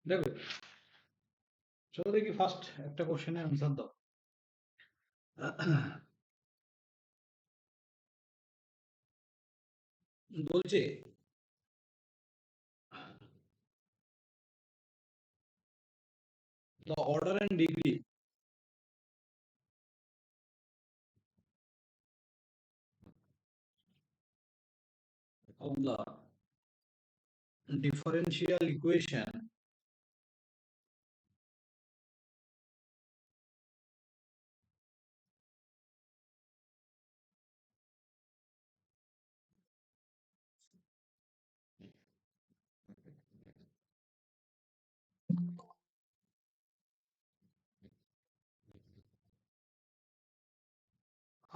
দেখবে, চলো দেখি ফার্স্ট একটা কোশ্চেনের অ্যান্সার দাও। বলছে the order and degree of the differential equation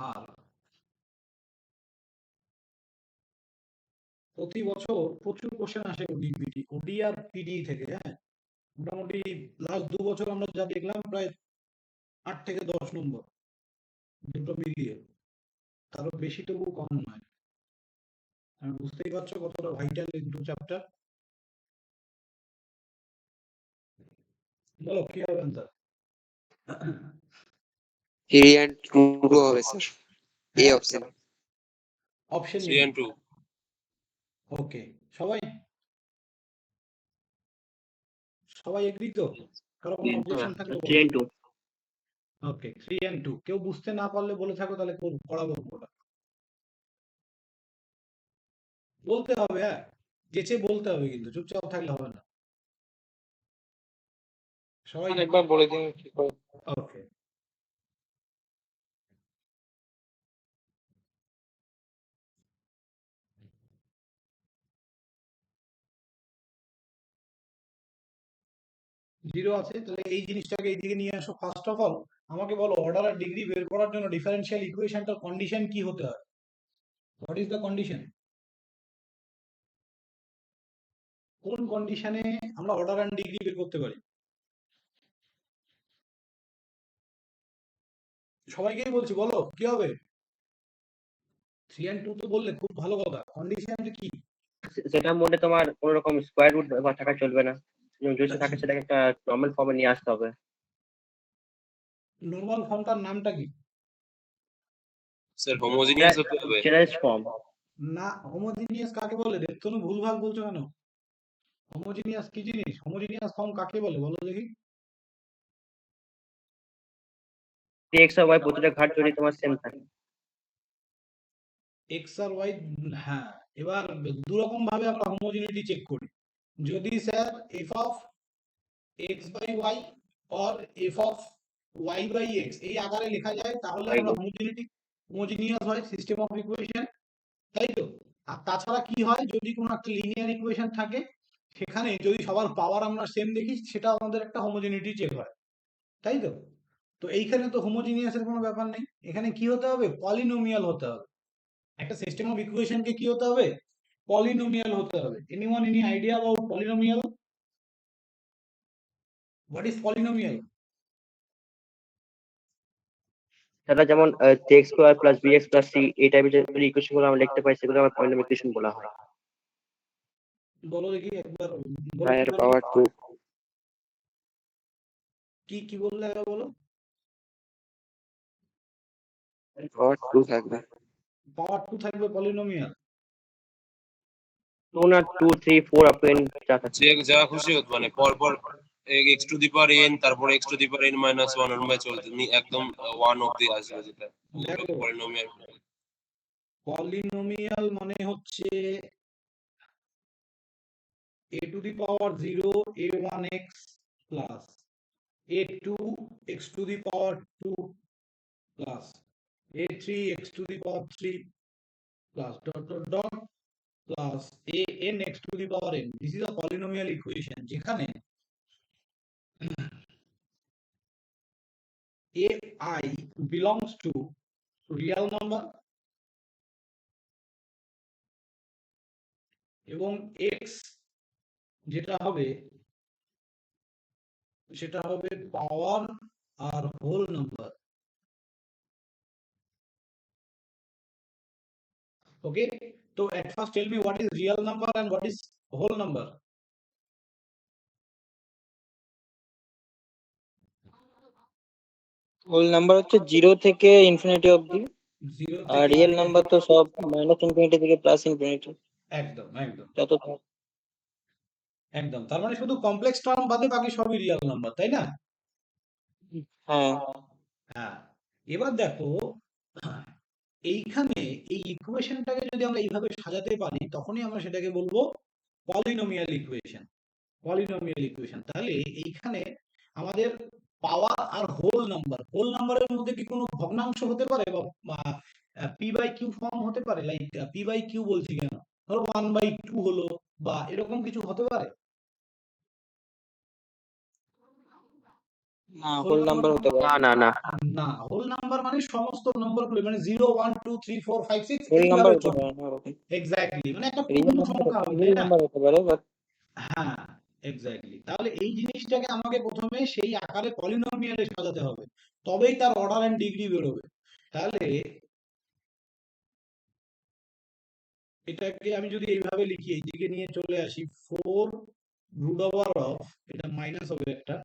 আর প্রতি বছর প্রচুর কোশ্চেন আসে ওডিপিটি ওডি আর পিডি থেকে। হ্যাঁ, মোটামুটি লাস্ট 2 বছর আমরা যা দেখলাম প্রায় 8 থেকে 10 নম্বর দুটো মিলিয়ে, তারও বেশি তবু কম নয়। আমি বুঝতেই পারছো কতটা ভাইটাল এই দুটো চ্যাপ্টার। বলো কি হবে অ্যান্সার? 3 and 2 হবে স্যার। এ হ্যাঁ, অপশন। Option 3 and 2. ওকে, সবাই সবাই এগ্রি তো? কারো কোনো অবজেকশন থাকলে বলো। 3 and 2 ওকে, 3 and 2। কেউ বুঝতে না পারলে বলে থাকো, তাহলে করাবো ওটা। বলতে হবে, হ্যাঁ, যেচে বলতে হবে, কিন্তু চুপচাপ থাকলে হবে না। সবাই একবার বলে দিন কি করে। ওকে। জিরো আছে, তাহলে এই জিনিসটাকে এইদিকে নিয়ে আসো। ফার্স্ট অফ অল আমাকে বলো, অর্ডার আর ডিগ্রি বের করার জন্য ডিফারেনশিয়াল ইকুয়েশনটার কন্ডিশন কি হতে হয়? What is the condition? কোন কন্ডিশনে আমরা অর্ডার এন্ড ডিগ্রি বের করতে পারি? সবাইকেই বলছি, বলো কি হবে? 3 and 2 তো বললে, খুব ভালো কথা। কন্ডিশনটা কি? সেটার মধ্যে তোমার কোনো রকম স্কোয়ার রুট ব্যবহার থাকা চলবে না, যদি থাকে সেটাকে একটা নর্মাল ফর্মে নিয়ে আসতে হবে। নরমাল ফর্মটার নামটা কি? স্যার হোমোজিনিয়াস হতে হবে। General form. না, হোমোজিনিয়াস কাকে বলে? দেখতো না, ভুলভাল বলছো কেন? হোমোজিনিয়াস কি জিনিস? হোমোজিনিয়াস ফর্ম কাকে বলে বলো দেখি? এক্স আর ওয়াই প্রতিটা ঘাট যদি তোমার সেম থাকে। এক্স আর ওয়াই, হ্যাঁ। এবার দু রকম ভাবে আমরা হোমোজিনিটি চেক করি। যদি sir f of x by y or f of y by x এই আকারে লেখা যায়, তাহলে আমরা হোমোজিনিয়াস হয় সিস্টেম অফ ইকুয়েশন, তাই তো? আর তাছাড়া কি হয়, যদি কোনো একটা লিনিয়ার ইকুয়েশন থাকে, সেখানে যদি সবার পাওয়ার আমরা সেম দেখি, সেটা আমাদের একটা হোমোজিনিটি চেক হয়, তাই তো? তো এইখানে তো হোমোজিনিয়াসের কোনো ব্যাপার নেই। এখানে কি হতে হবে? পলিনোমিয়াল হতে হবে। একটা সিস্টেম অফ ইকুয়েশনকে কি হতে হবে? পলিনোমিয়াল হতে হবে। Anyone any idea about polynomial? What is polynomial? সেটা যেমন x square plus b x plus c এই টাইপের যে ইকুয়েশন গুলো আমরা লিখতে পাই, সেগুলো আমরা পলিনোমিয়াল ইকুয়েশন বলা হয়। বলো দেখি একবার, বলো কি হায়ার বললে? পাওয়ার 2 কি কি বললে একবার বলো? পাওয়ার 2 থাকবে। পাওয়ার 2 থাকবে পলিনোমিয়াল? 2 না 2 3 4 আপ টু n যা থাকে। যে যা খুশি হতো, মানে পরপর x to the power n, তারপর x to the power n minus 1 অনুযায়ী চলতে একদম 1 অবধি আসবে, যেটা দেখো, পলিনোমিয়াল। পলিনোমিয়াল মানে হচ্ছে a to the power 0 a1x plus a2 x to the power 2 plus a3 x to the power 3 plus dot dot dot plus a n x to the power n. This is a polynomial equation যেখানে ai belongs to real number এবং x যেটা হবে সেটা হবে power আর whole number. Okay, so at first tell me what is real number and what is whole number. Whole number হচ্ছে 0 থেকে infinity অবধি, 0 আর থেকে রিয়েল নাম্বার তো সব মাইনাস ইনফিনিটি থেকে প্লাস ইনফিনিটি একদম একদম যত একদম। তার মানে শুধু কমপ্লেক্স টার্ম বাদে বাকি সবই রিয়েল নাম্বার, তাই না? হ্যাঁ। হ্যাঁ। এবার দেখো, এইখানে এই ইকুয়েশনটাকে যদি আমরা এইভাবে সাজাতে পারি তখনই আমরা সেটাকে বলবো পলিনোমিয়াল ইকুয়েশন। Polynomial equation. তাহলে এইখানে আমাদের পাওয়ার আর হোল নাম্বারের মধ্যে কি কোনো ভগ্নাংশ হতে পারে বা পি বাই কিউ ফর্ম হতে পারে? লাইক পি বাই কিউ বলছি কেন, ধরো 1/2 হলো বা এরকম কিছু হতে পারে? না, হোল হোল নাম্বার নাম্বার হতে পারে না না না না, হোল নাম্বার মানে সমস্ত নম্বরগুলো, মানে 0 1 2 3 4 5 6 হোল নাম্বার এইভাবে হতে চলবে। পারে না ওরকম। এক্স্যাক্টলি, মানে একটা রিয়েল পূর্ণ নাম্বার, সংখ্যা হবে, রিয়েল তাই না? নাম্বার হতে পারে বাট হ্যাঁ, এক্স্যাক্টলি। তাহলে এই জিনিসটাকে আমাকে প্রথমে সেই আকারে পলিনোমিয়ালে সাজাতে হবে, তবেই তার অর্ডার এন্ড ডিগ্রি বেরোবে। তাহলে এটাকে আমি যদি এইভাবে লিখি, এইদিকে নিয়ে চলে আসি, 4 রুট ওভার অফ, এটা মাইনাস হবে একটা,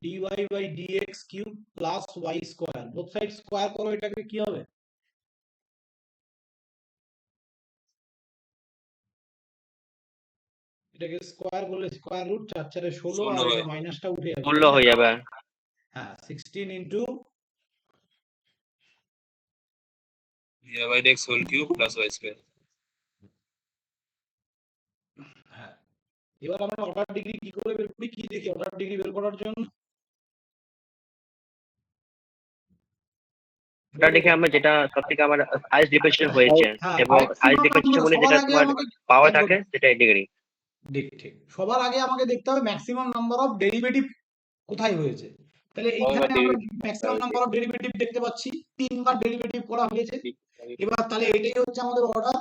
dy by dx cube plus y square, both side square করো, এটাকে কি হবে? এটাকে স্কয়ার করলে স্কয়ার রুট 4 4 16, 16 আর এই হয়। যে মাইনাসটা উঠে যাবে, 16 তাই না? হয়ে যাবে। হ্যাঁ, 16 into dy by dx whole cube plus y square. হ্যাঁ। এবার আমরা অর্ডার ডিগ্রি কি করে বের করি, কি দেখি অর্ডার ডিগ্রি বের করার জন্য? ওটা দেখে আমরা যেটা সব থেকে আমার হাইস্ট ডিফারেন্সিয়েশন হয়েছে, হ্যাঁ, এবং হাইস্ট maximum ডিফারেন্সিয়েশন number, বলে সবার যেটা আগে তোমার আমাকে পাওয়ার একদম থাকে সেটাই ডিগ্রি। ঠিক সবার আগে আমাকে দেখতে হবে ম্যাক্সিমাম নাম্বার অফ ডেরিভেটিভ কোথায় হয়েছে। তাহলে এইখানে আমরা ম্যাক্সিমাম নাম্বার অফ ডেরিভেটিভ দেখতে পাচ্ছি, 3বার ডেরিভেটিভ করা হয়েছে। এবার তাহলে এটাই হচ্ছে আমাদের অর্ডার,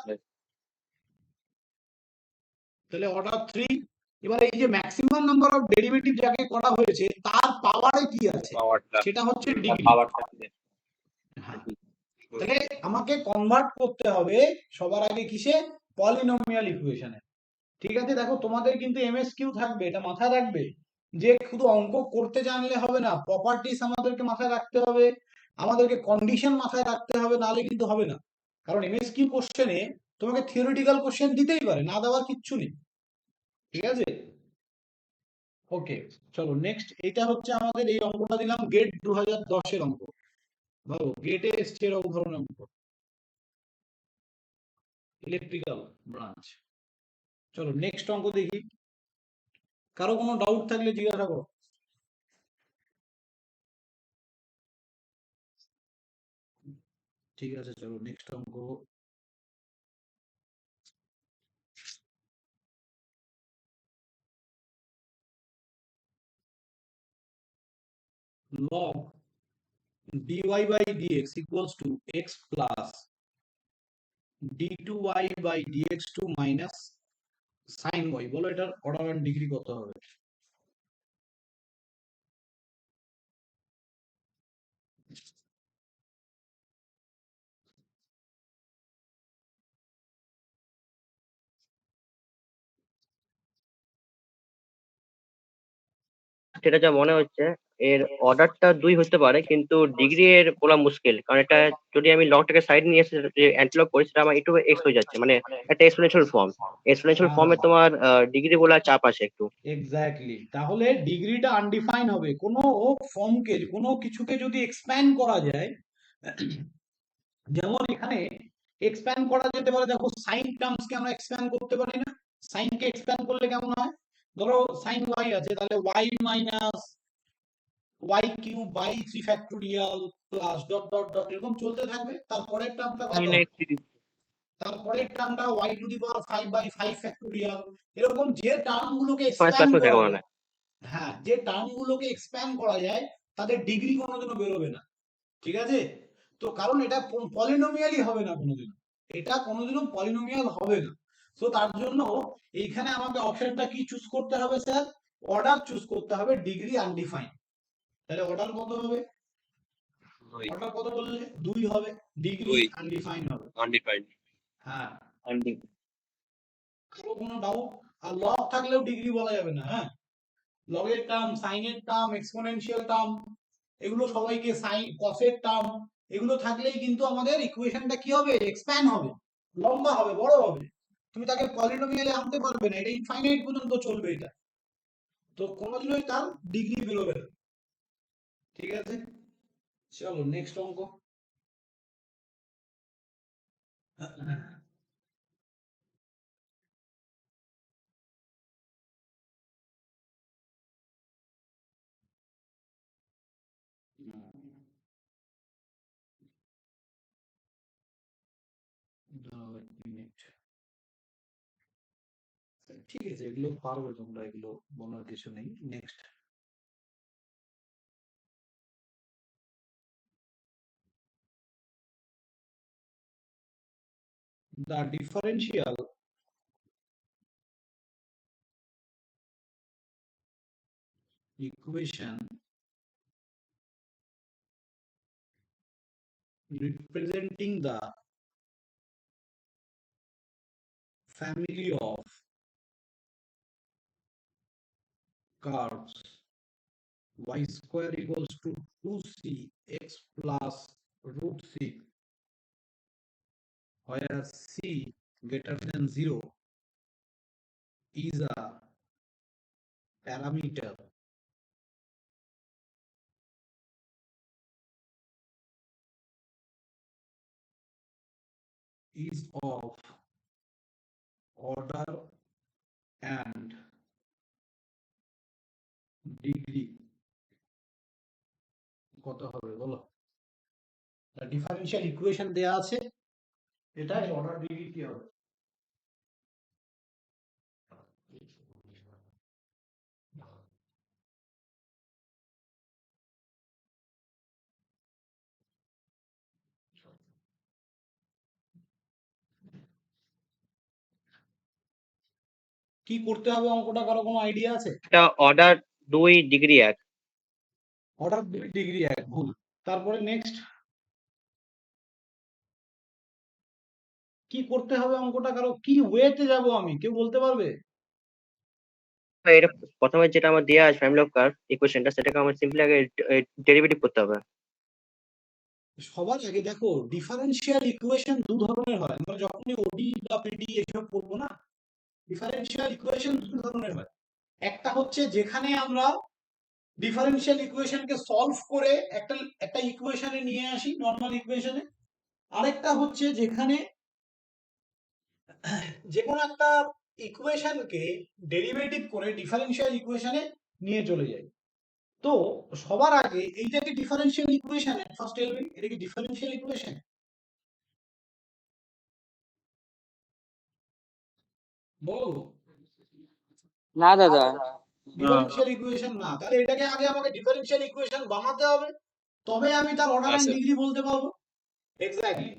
তাহলে অর্ডার 3। এবার এই যে ম্যাক্সিমাম নাম্বার অফ ডেরিভেটিভ যাকে করা হয়েছে তার পাওয়ারে কি আছে, পাওয়ারটা সেটা হচ্ছে ডিগ্রি। পাওয়ারটা হ্যাঁ, তাহলে আমাকে কনভার্ট করতে হবে সবার আগে কিসে? পলিনোমিয়াল ইকুয়েশনে। ঠিক আছে, দেখো তোমাদের কিন্তু এমএসকিউ থাকবে, এটা মাথায় রাখবে যে শুধু অঙ্ক করতে জানলে হবে না, প্রপার্টিস আমাদেরকে মাথায় রাখতে হবে, আমাদেরকে কন্ডিশন মাথায় রাখতে হবে, নাহলে কিন্তু হবে না। কারণ এমএসকিউ কোশ্চেনে তোমাকে থিওরিটিক্যাল কোশ্চেন দিতেই পারে, না দেওয়ার কিচ্ছু নেই। ঠিক আছে, ওকে, চলো নেক্সট। এটা হচ্ছে আমাদের, এই অঙ্কটা দিলাম গেট 2010 এর অঙ্ক। ভালো, গেটে এসছে এরকম ধরনের অঙ্ক, ইলেকট্রিক্যাল ব্রাঞ্চ। চলো নেক্সট অঙ্ক দেখি, কারো কোনো ডাউট থাকলে জিজ্ঞাসা করো। ঠিক আছে, চলো নেক্সট অঙ্ক। log dy by dx equals to x plus d2y by dx2 minus sin y, বলো এটার অর্ডার এন্ড ডিগ্রি কত হবে? সেটা যা মনে হচ্ছে এর অর্ডারটা 2 হতে পারে, কিন্তু ডিগ্রি এর বলা মুশকিল, কারণ এটা যদি আমি লগটাকে সাইড নিয়ে এসে অ্যান্টিলগ করি সেটা আমার একটু এক্স হয়ে যাচ্ছে, মানে একটা এক্সপোনেনশিয়াল ফর্ম। এক্সপোনেনশিয়াল ফর্মে তোমার ডিগ্রি বলা চাপ আছে একটু। এক্স্যাক্টলি, তাহলে ডিগ্রিটা আনডিফাইন হবে। কোনো ফর্মকে, কোনো কিছুকে যদি এক্সপ্যান্ড করা যায়, যেমন এখানে এক্সপ্যান্ড করা যেতে পারে, দেখো সাইন টার্মসকে আমরা এক্সপ্যান্ড করতে পারি না? সাইনকে এক্সপ্যান্ড করলে কেমন হয়? ধরো সাইন ওয়াই আছে, তাহলে y minus y cube by 3 factorial plus dot dot dot, এরকম চলতে থাকবে। তারপরের টার্মটা কত? তারপরের টার্মটা y to the power 5 by 5 factorial. এরকম যে টার্মগুলোকে এক্সপ্যান্ড ক্লাস করা মনে যায়, হয়। হ্যাঁ, যে টার্মগুলোকে এক্সপ্যান্ড করা যায় তাদের ডিগ্রি কোনোদিনও বেরোবে না। ঠিক আছে, তো কারণ এটা পলিনোমিয়ালই হবে না কোনোদিনও, এটা কোনোদিনও পলিনোমিয়াল হবে না। তো তার জন্য এইখানে আমাকে অপশনটা কি চুজ করতে হবে স্যার? অর্ডার চুজ করতে হবে, ডিগ্রি আনডিফাইন। তাহলে অর্ডার কত হবে? অর্ডার কত বললে? 2 হবে, ডিগ্রি 2 আনডিফাইন হবে। undefined. হ্যাঁ, কারো কোনো ডাউট? আর লগ থাকলেও ডিগ্রি বলা যাবে না, হ্যাঁ। লগের টার্ম, সাইনের টার্ম, এক্সপোনেনশিয়াল টার্ম, এগুলো সবাইকে সাইন কসের টার্ম, এগুলো থাকলেই কিন্তু আমাদের ইকুয়েশনটা কি হবে, এক্সপ্যান্ড হবে, লম্বা হবে, বড় হবে। তুমি তাকে পলিনোমিয়ালে আনতে পারবে না, এটা ইনফাইনাইট পর্যন্ত চলবে এটা। তো কোনোদিনই তার ডিগ্রি বেরোবে না। ঠিক আছে, চলো নেক্সট অঙ্ক। দাঁড়াও এক মিনিট। ঠিক আছে, এগুলো পারবে তোমরা, এগুলো বলার কিছু নেই। Next, the differential equation representing the family of curves y square equals to 2c x plus root c, where c greater than 0 is a parameter is of order and degree কত হবে বলো? ডিফারেনশিয়াল ইকুয়েশন দেয়া আছে, এটা order degree কি হবে? কি করতে হবে অঙ্কটা, কারো কোনো আইডিয়া আছে? এটা অর্ডার 2 ডিগ্রি 1। অর্ডার ডিগ্রি 1, ভুল। তারপরে নেক্সট, কি করতে হবে অঙ্কটা, কারো কি ওয়েতে যাব আমি, কেউ বলতে পারবে? এটা প্রথমে যেটা আমার দেয়া আছে ফ্যামিলি অফ কার্ভ ইকুয়েশনটা, সেটাকে আমার সিম্পলি আগে ডেরিভেটিভ করতে হবে। সবার আগে দেখো, ডিফারেনশিয়াল ইকুয়েশন দু ধরনের হয়। আমরা যখনই ওডি বা পিডি এসব করবো না, ডিফারেনশিয়াল ইকুয়েশন দু ধরনের হয়। একটা হচ্ছে যেখানে আমরা ডিফারেনশিয়াল ইকুয়েশনকে সলভ করে একটা একটা ইকুয়েশনে নিয়ে আসি, নর্মাল ইকুয়েশনে। আরেকটা হচ্ছে যেখানে যে কোনো একটা ইকুয়েশনকে ডেরিভেটিভ করে ডিফারেনশিয়াল ইকুয়েশনে নিয়ে চলে যাই। তো সবার আগে এইটা কি ডিফারেনশিয়াল ইকুয়েশন? ফার্স্ট এলিমেন্ট, এটা কি ডিফারেনশিয়াল ইকুয়েশন? বলো। না দাদা, ডিফারেনশিয়াল ইকুয়েশন না, তাহলে এটাকে আগে আমাকে ডিফারেনশিয়াল ইকুয়েশন বানাতে হবে, তবে আমি তার অর্ডার এন্ড আচ্ছা ডিগ্রি বলতে পারবো। এক্স্যাক্টলি।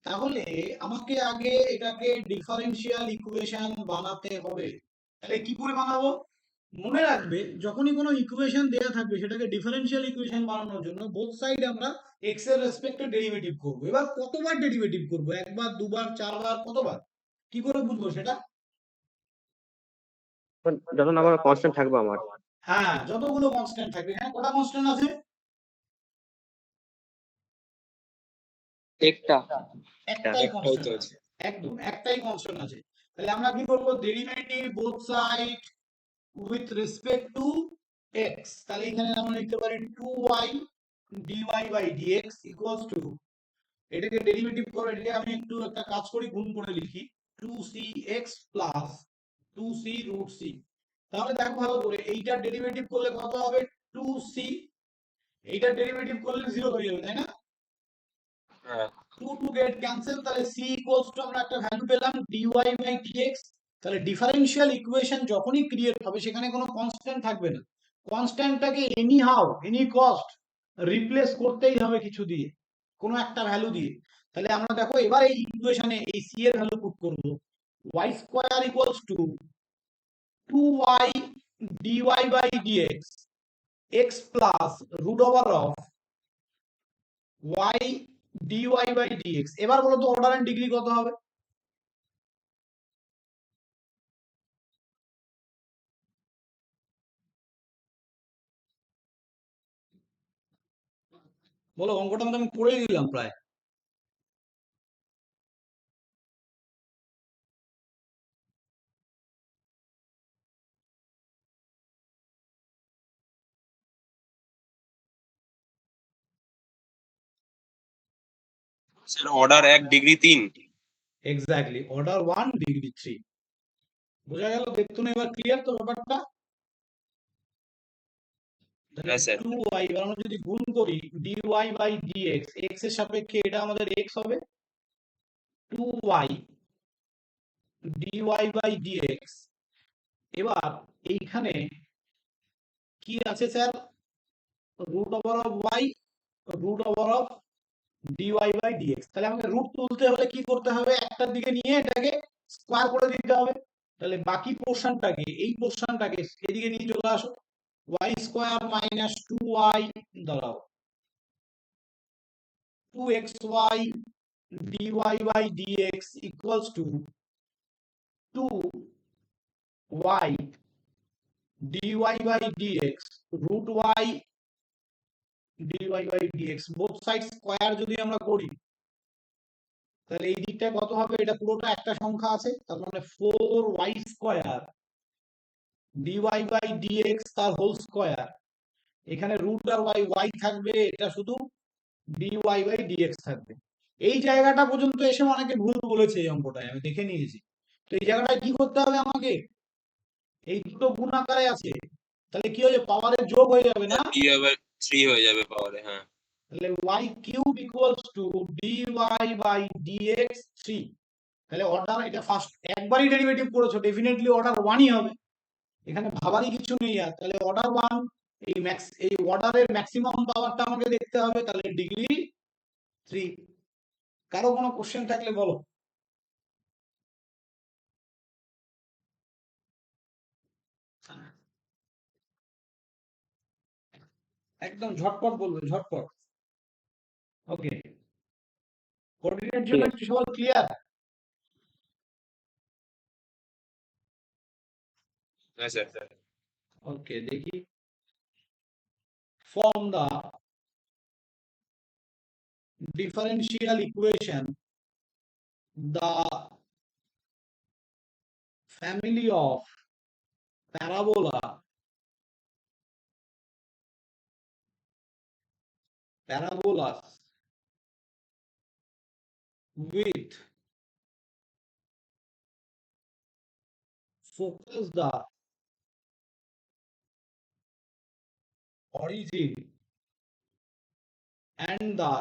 তাহলে আমাকে আগে এটাকে ডিফারেনশিয়াল ইকুয়েশন বানাতে হবে। তাহলে কি করে বানাবো? মনে রাখবে, যখনই কোনো ইকুয়েশন দেয়া থাকবে সেটাকে ডিফারেনশিয়াল ইকুয়েশন বানানোর জন্য বোথ সাইড আমরা এক্স এর রেসপেক্টে ডেরিভেটিভ করব। এবার কতবার ডেরিভেটিভ করব? একবার, দুবার, চারবার, কতবার? কি করে বুঝবো সেটা? যখন আমার কনস্ট্যান্ট থাকবে আমার। হ্যাঁ, যতগুলো কনস্ট্যান্ট থাকবে। হ্যাঁ, কটা কনস্ট্যান্ট আছে? একটা একটাই একটাই কনস্ট্যান্ট তো আছে। একদম একটাই কনস্ট্যান্ট আছে। তাহলে আমরা কি করব? Derivative both side with respect to x। তাহলে এখানে আমরা লিখতে পারি 2y dy by dx equals to, এটাকে ডেরিভেটিভ করে এটাকে আমি একটু একটা কাজ করি, গুণ করে লিখি 2cx plus 2c root c। তাহলে দেখো ভালো করে, এইটার ডেরিভেটিভ করলে কত হবে? 2c। এইটার ডেরিভেটিভ করলে 0 হয়ে যাবে, তাই না? হ্যাঁ 2 টু গেট ক্যান্সেল, তাহলে c ইকুয়ালস টু আমরা একটা ভ্যালু পেলাম dy বাই dx। তাহলে ডিফারেনশিয়াল ইকুয়েশন যখনই ক্রিয়েট হবে সেখানে কোনো কনস্ট্যান্ট থাকবে না। কনস্ট্যান্টটাকে anyhow, any cost replace করতেই হবে কিছু দিয়ে, কোনো একটা ভ্যালু দিয়ে। তাহলে আমরা দেখো এবার এই ইকুয়েশনে এই c এর ভ্যালু পুট করব। y square equals to 2y dy by dx x plus root over of y dy by dx। এবার বলো তো অর্ডার এন্ড ডিগ্রি কত হবে? বলো, অঙ্কটা মতো আমি করেই দিলাম প্রায়। Sir order 1 degree 3। Exactly, order 1 degree 3। বোঝা গেল? দেখুন এবার ক্লিয়ার তো ব্যাপারটা। তাহলে হ্যাঁ স্যার। 2y, এবার আমরা যদি গুণ করি dy বাই dx, x এর সাপেক্ষে এটা আমাদের x হবে, 2y dy বাই dx। এবার এইখানে কি আছে sir? Root over of y, root over of dy by dx। তাহলে আমাকে রুট তুলতে হলে কি করতে হবে? একটার দিকে নিয়ে এটাকে স্কোয়ার করে দিতে হবে। তাহলে বাকি পোর্শনটাকে, এই পোর্শনটাকে এদিকে নিয়ে চলে আসো, y স্কোয়ার মাইনাস 2y, দাঁড়াও, 2xy dy by dx equals to 2y dy by dx root y dy by dx, both sides square যদি আমরা করি তাহলে এই দিকটা কত হবে? এটা পুরোটা একটা সংখ্যা আছে, তার মানে 4y square dy by dx তার হোল স্কয়ার। এখানে রুট আর y থাকবে, এটা শুধু dy by dx থাকবে। এই জায়গাটা পর্যন্ত এসে অনেকে ভুল বলেছে এই অঙ্কটায়, আমি দেখে নিয়েছি। তো এই জায়গাটায় কি করতে হবে আমাকে? এই দুটো গুণ আকারে আছে, তাহলে কি হয়ে যাবে? পাওয়ারের যোগ হয়ে যাবে না? p ওভার 3 হয়ে যাবে পাওয়ারে। হ্যাঁ তাহলে y cube equals to dy by dx 3। তাহলে অর্ডার, এটা ফার্স্ট একবারই ডেরিভেটিভ করেছো, ডেফিনেটলি অর্ডার 1ই হবে, এখানে ভাবারই কিছু নেই। আর তাহলে অর্ডার 1, এই অর্ডারের ম্যাক্সিমাম পাওয়ারটা আমাকে দেখতে হবে, তাহলে ডিগ্রি 3। কারো কোনো কোশ্চেন থাকলে বলো। একদম ঝটপট বলবে, ঝটপট। ওকে, কোঅর্ডিনেট ঠিক আছে। জিওমেট্রি সবাই ক্লিয়ার? হ্যাঁ স্যার। ওকে, দেখি। Form the differential equation, the family of parabolas with focus the origin and the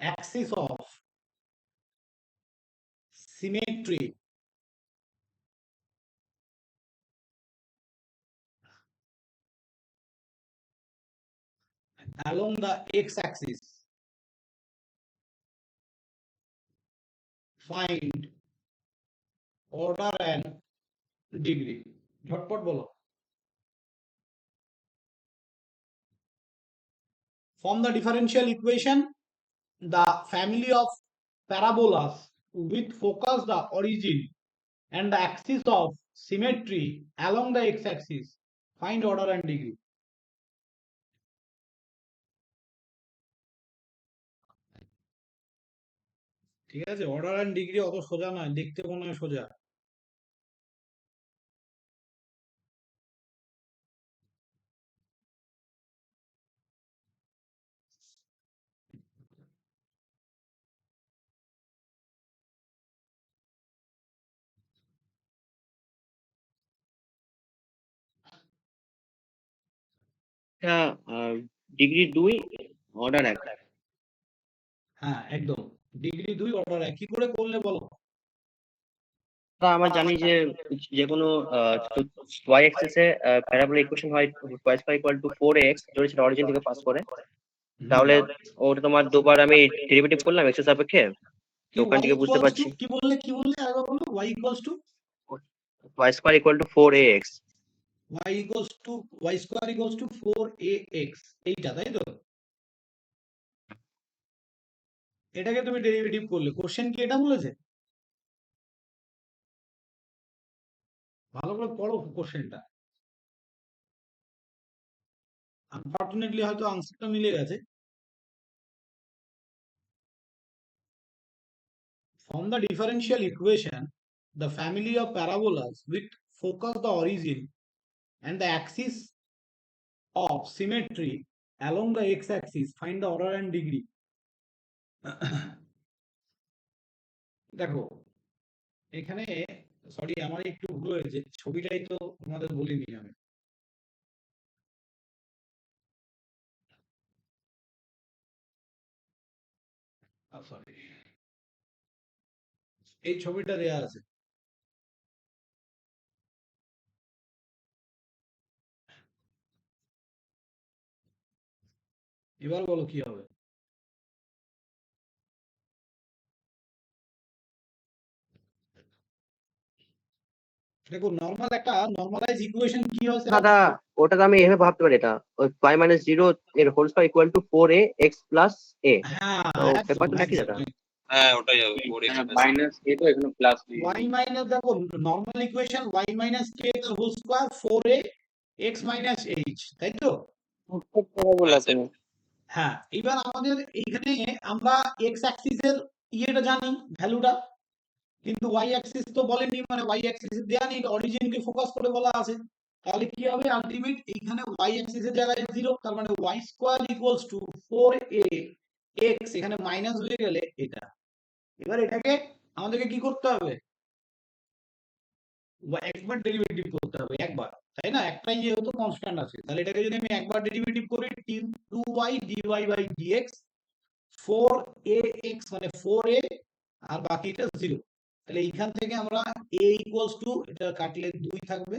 axis of symmetry along the x-axis. Find order and degree. ঝটপট বলো। Form the differential equation, the family of parabolas with focus the origin and the axis of symmetry along the x-axis. Find order and degree. ঠিক আছে, order and degree অত সোজা নয়, দেখতে মনে হয় সোজা। এটা ডিগ্রি 2, অর্ডার 1। হ্যাঁ একদম, ডিগ্রি 2 অর্ডার 1। কি করে করলে বলো? তা আমরা জানি যে যে কোনো y অ্যাক্সিস এ প্যারাবোলা ইকুয়েশন হয় y square equal two 4x, যদি সেটা অরিজিন থেকে পাস করে। তাহলে ওটা তোমার দুবার আমি ডেরিভেটিভ করলাম x এর সাপেক্ষে, তো কি ওখান y থেকে বুঝতে ইকুয়ালস টু, পারছি কি বললে আরেকবার বলো, y equals two y square equal two 4ax। y square equals two 4ax, এইটা তাই তো? এটাকে তুমি ডেরিভেটিভ করলে, কোশ্চেন কি এটা বলেছে? ভালো করে পড়ো কোশ্চেনটা। আনফরচুনেটলি হয়তো আনসারটা মিলে গেছে। From the differential equation, the family of parabolas with focus the origin and the axis of symmetry along the x-axis, find the order and degree. দেখো এখানে, সরি আমার একটু ভুল হয়েছে, ছবিটাই তো তোমাদের বলিনি আমি। সরি, এই ছবিটা দেয়া আছে। এবার বলো কি হবে। দেখো নরমাল একটা নরমালাইজ ইকুয়েশন কি হয় স্যার? দাদা ওটা তো আমি এভাবে ভাবতে পারি, এটা ওই y মাইনাস জিরো এর whole square equal to 4a x plus a। হ্যাঁ তো ব্যাপার তো একই দাদা। হ্যাঁ ওটাই হবে 4x মাইনাস এ তো এখানে প্লাস y মাইনাস, দেখো normal equation y minus k এর whole square 4a x minus h, তাই তো? প্যারাবোলা তুমি হ্যাঁ, এবার আমাদের এইখানে আমরা এক্স অ্যাক্সিসের ইয়েটা জানি, ভ্যালুটা, কিন্তু ওয়াই অ্যাক্সিস তো বলেনি, মানে ওয়াই অ্যাক্সিস দেয়া নেই, অরিজিনকে ফোকাস করে বলা আছে। তাহলে কি হবে আলটিমেট, এইখানে ওয়াই অ্যাক্সিসের জায়গায় 0, তার মানে y square equals to 4a x, এখানে মাইনাস হয়ে গেলে এটা। এবার এটাকে আমাদেরকে কি করতে হবে, একবার ডেরিভেটিভ করতে হবে, একবার, তাই না? একটাই যেহেতু কনস্ট্যান্ট আছে, তাহলে এটাকে যদি আমি একবার ডেরিভেটিভ করি 2y dy by dx, 4ax মানে 4a, আর বাকিটা 0। তাহলে এইখান থেকে আমরা a ইকুয়ালস টু, এটা কাটলে 2 থাকবে,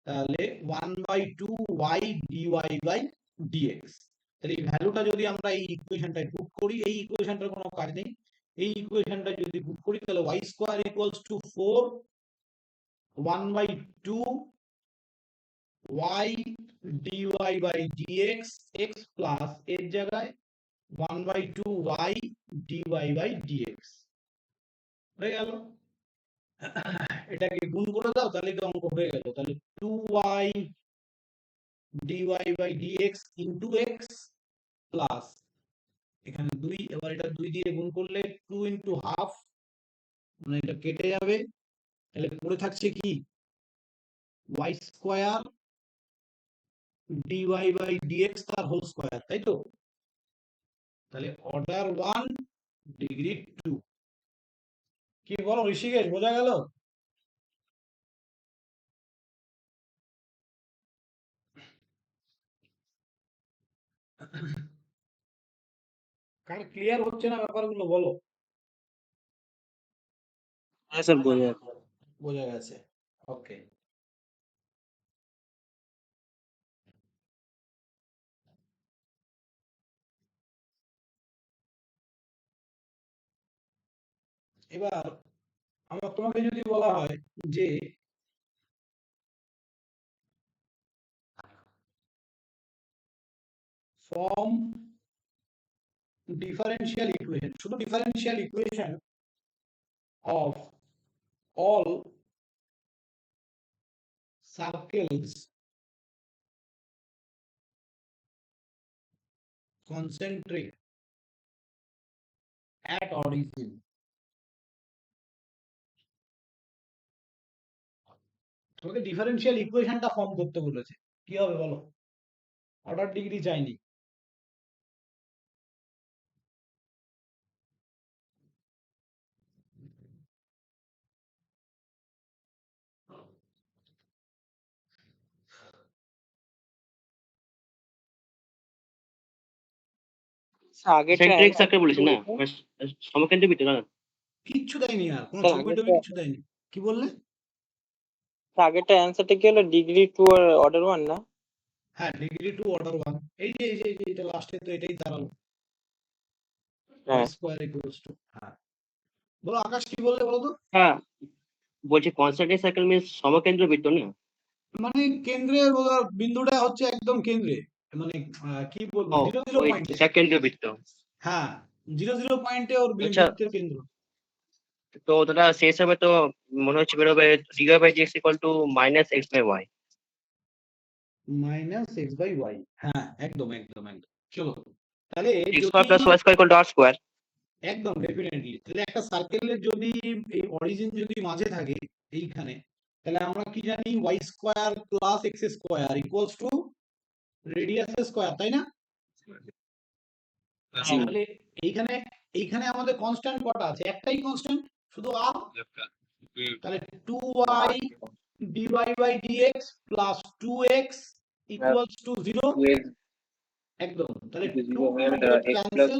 তাহলে 1/2y dy বাই dx। তাহলে এই ভ্যালুটা যদি আমরা এই ইকুয়েশনটায় পুট করি, এই ইকুয়েশনটার কোনো কাজ নেই, এই ইকুয়েশনটা যদি পুট করি তাহলে y square equals to 4 1/2 y dy by dx x plus এর জায়গায় 1/2 y dy বাই dx হয়ে গেল। এটাকে গুণ করে দাও, তাহলে তো অঙ্ক হয়ে গেল। তাহলে 2y dy by dx into x plus এখানে 2, এবার এটা 2 দিয়ে গুণ করলে 2 ইনটু হাফ, মানে এটা কেটে যাবে, তাহলে পড়ে থাকছে কি y square dy by dx তার হোল স্কয়ার, তাই তো? তাহলে অর্ডার 1 ডিগ্রি 2। কি বলো ঋষিকেশ, বোঝা গেল? কার ক্লিয়ার হচ্ছে না ব্যাপারগুলো বলো। হ্যাঁ স্যার বোঝা বোঝা গেছে, ওকে। এবার আমার তোমাকে যদি বলা হয় যে ফর্ম differential equation, শুধু differential equation of all circles concentric at origin, তোমাকে ডিফারেন্সিয়াল ইকুয়েশনটা ফর্ম করতে বলেছে, কি হবে বলো? অর্ডার ডিগ্রি চাইনি। আগেরটা সেন্ট্রিক answer সার্কেল বলেছি কি না, বলতো? মানে সমকেন্দ্রবিত্ত না। কিচ্ছু দেয়নি, আর কোনো স্যার ছবি টবি আগেরটা কিছু দেয়নি। কি বললে? আগেরটা অ্যান্সারটা কি হলো, ডিগ্রি 2 আর অর্ডার 1 না? হ্যাঁ, ডিগ্রি টু অর্ডার 1, এই যে এটা লাস্টে তো এটাই দাঁড়ালো, y হ্যাঁ স্কয়ার ইকুয়ালস টু। হ্যাঁ, বলো আকাশ কি বললে বলো তো? হ্যাঁ বলছি কনসেন্ট্রিক সার্কেল মিন্স সমকেন্দ্রবৃত্ত না। মানে কেন্দ্রের বিন্দুটা হচ্ছে একদম কেন্দ্রে, মানে কি বলবো, ও 0 ওই পয়েন্টে। কেন্দ্রবৃত্ত। হ্যাঁ, 0 পয়েন্টে ওর আচ্ছা, বৃত্তের কেন্দ্র। তো দাদা সেই হিসাবে তো মনে হচ্ছে বেরোবে dy by dx equal to minus x by y. Minus x by y. হ্যাঁ, একদম একদম একদম। চলো, তাহলে এক্স যদি square plus y square equal to r square. একদম ডেফিনেটলি, তাহলে একটা সার্কেলের যদি এই অরিজিন যদি মাঝে থাকে এইখানে, তাহলে আমরা কি জানি y square plus x square equals to radius square, তাই না? তাহলে এইখানে এইখানে আমাদের কনস্ট্যান্ট কটা আছে? একটাই কনস্ট্যান্ট, শুধু আর। তাহলে 2y dy by dx plus 2x equals to 0। একদম, তাহলে 2 cancel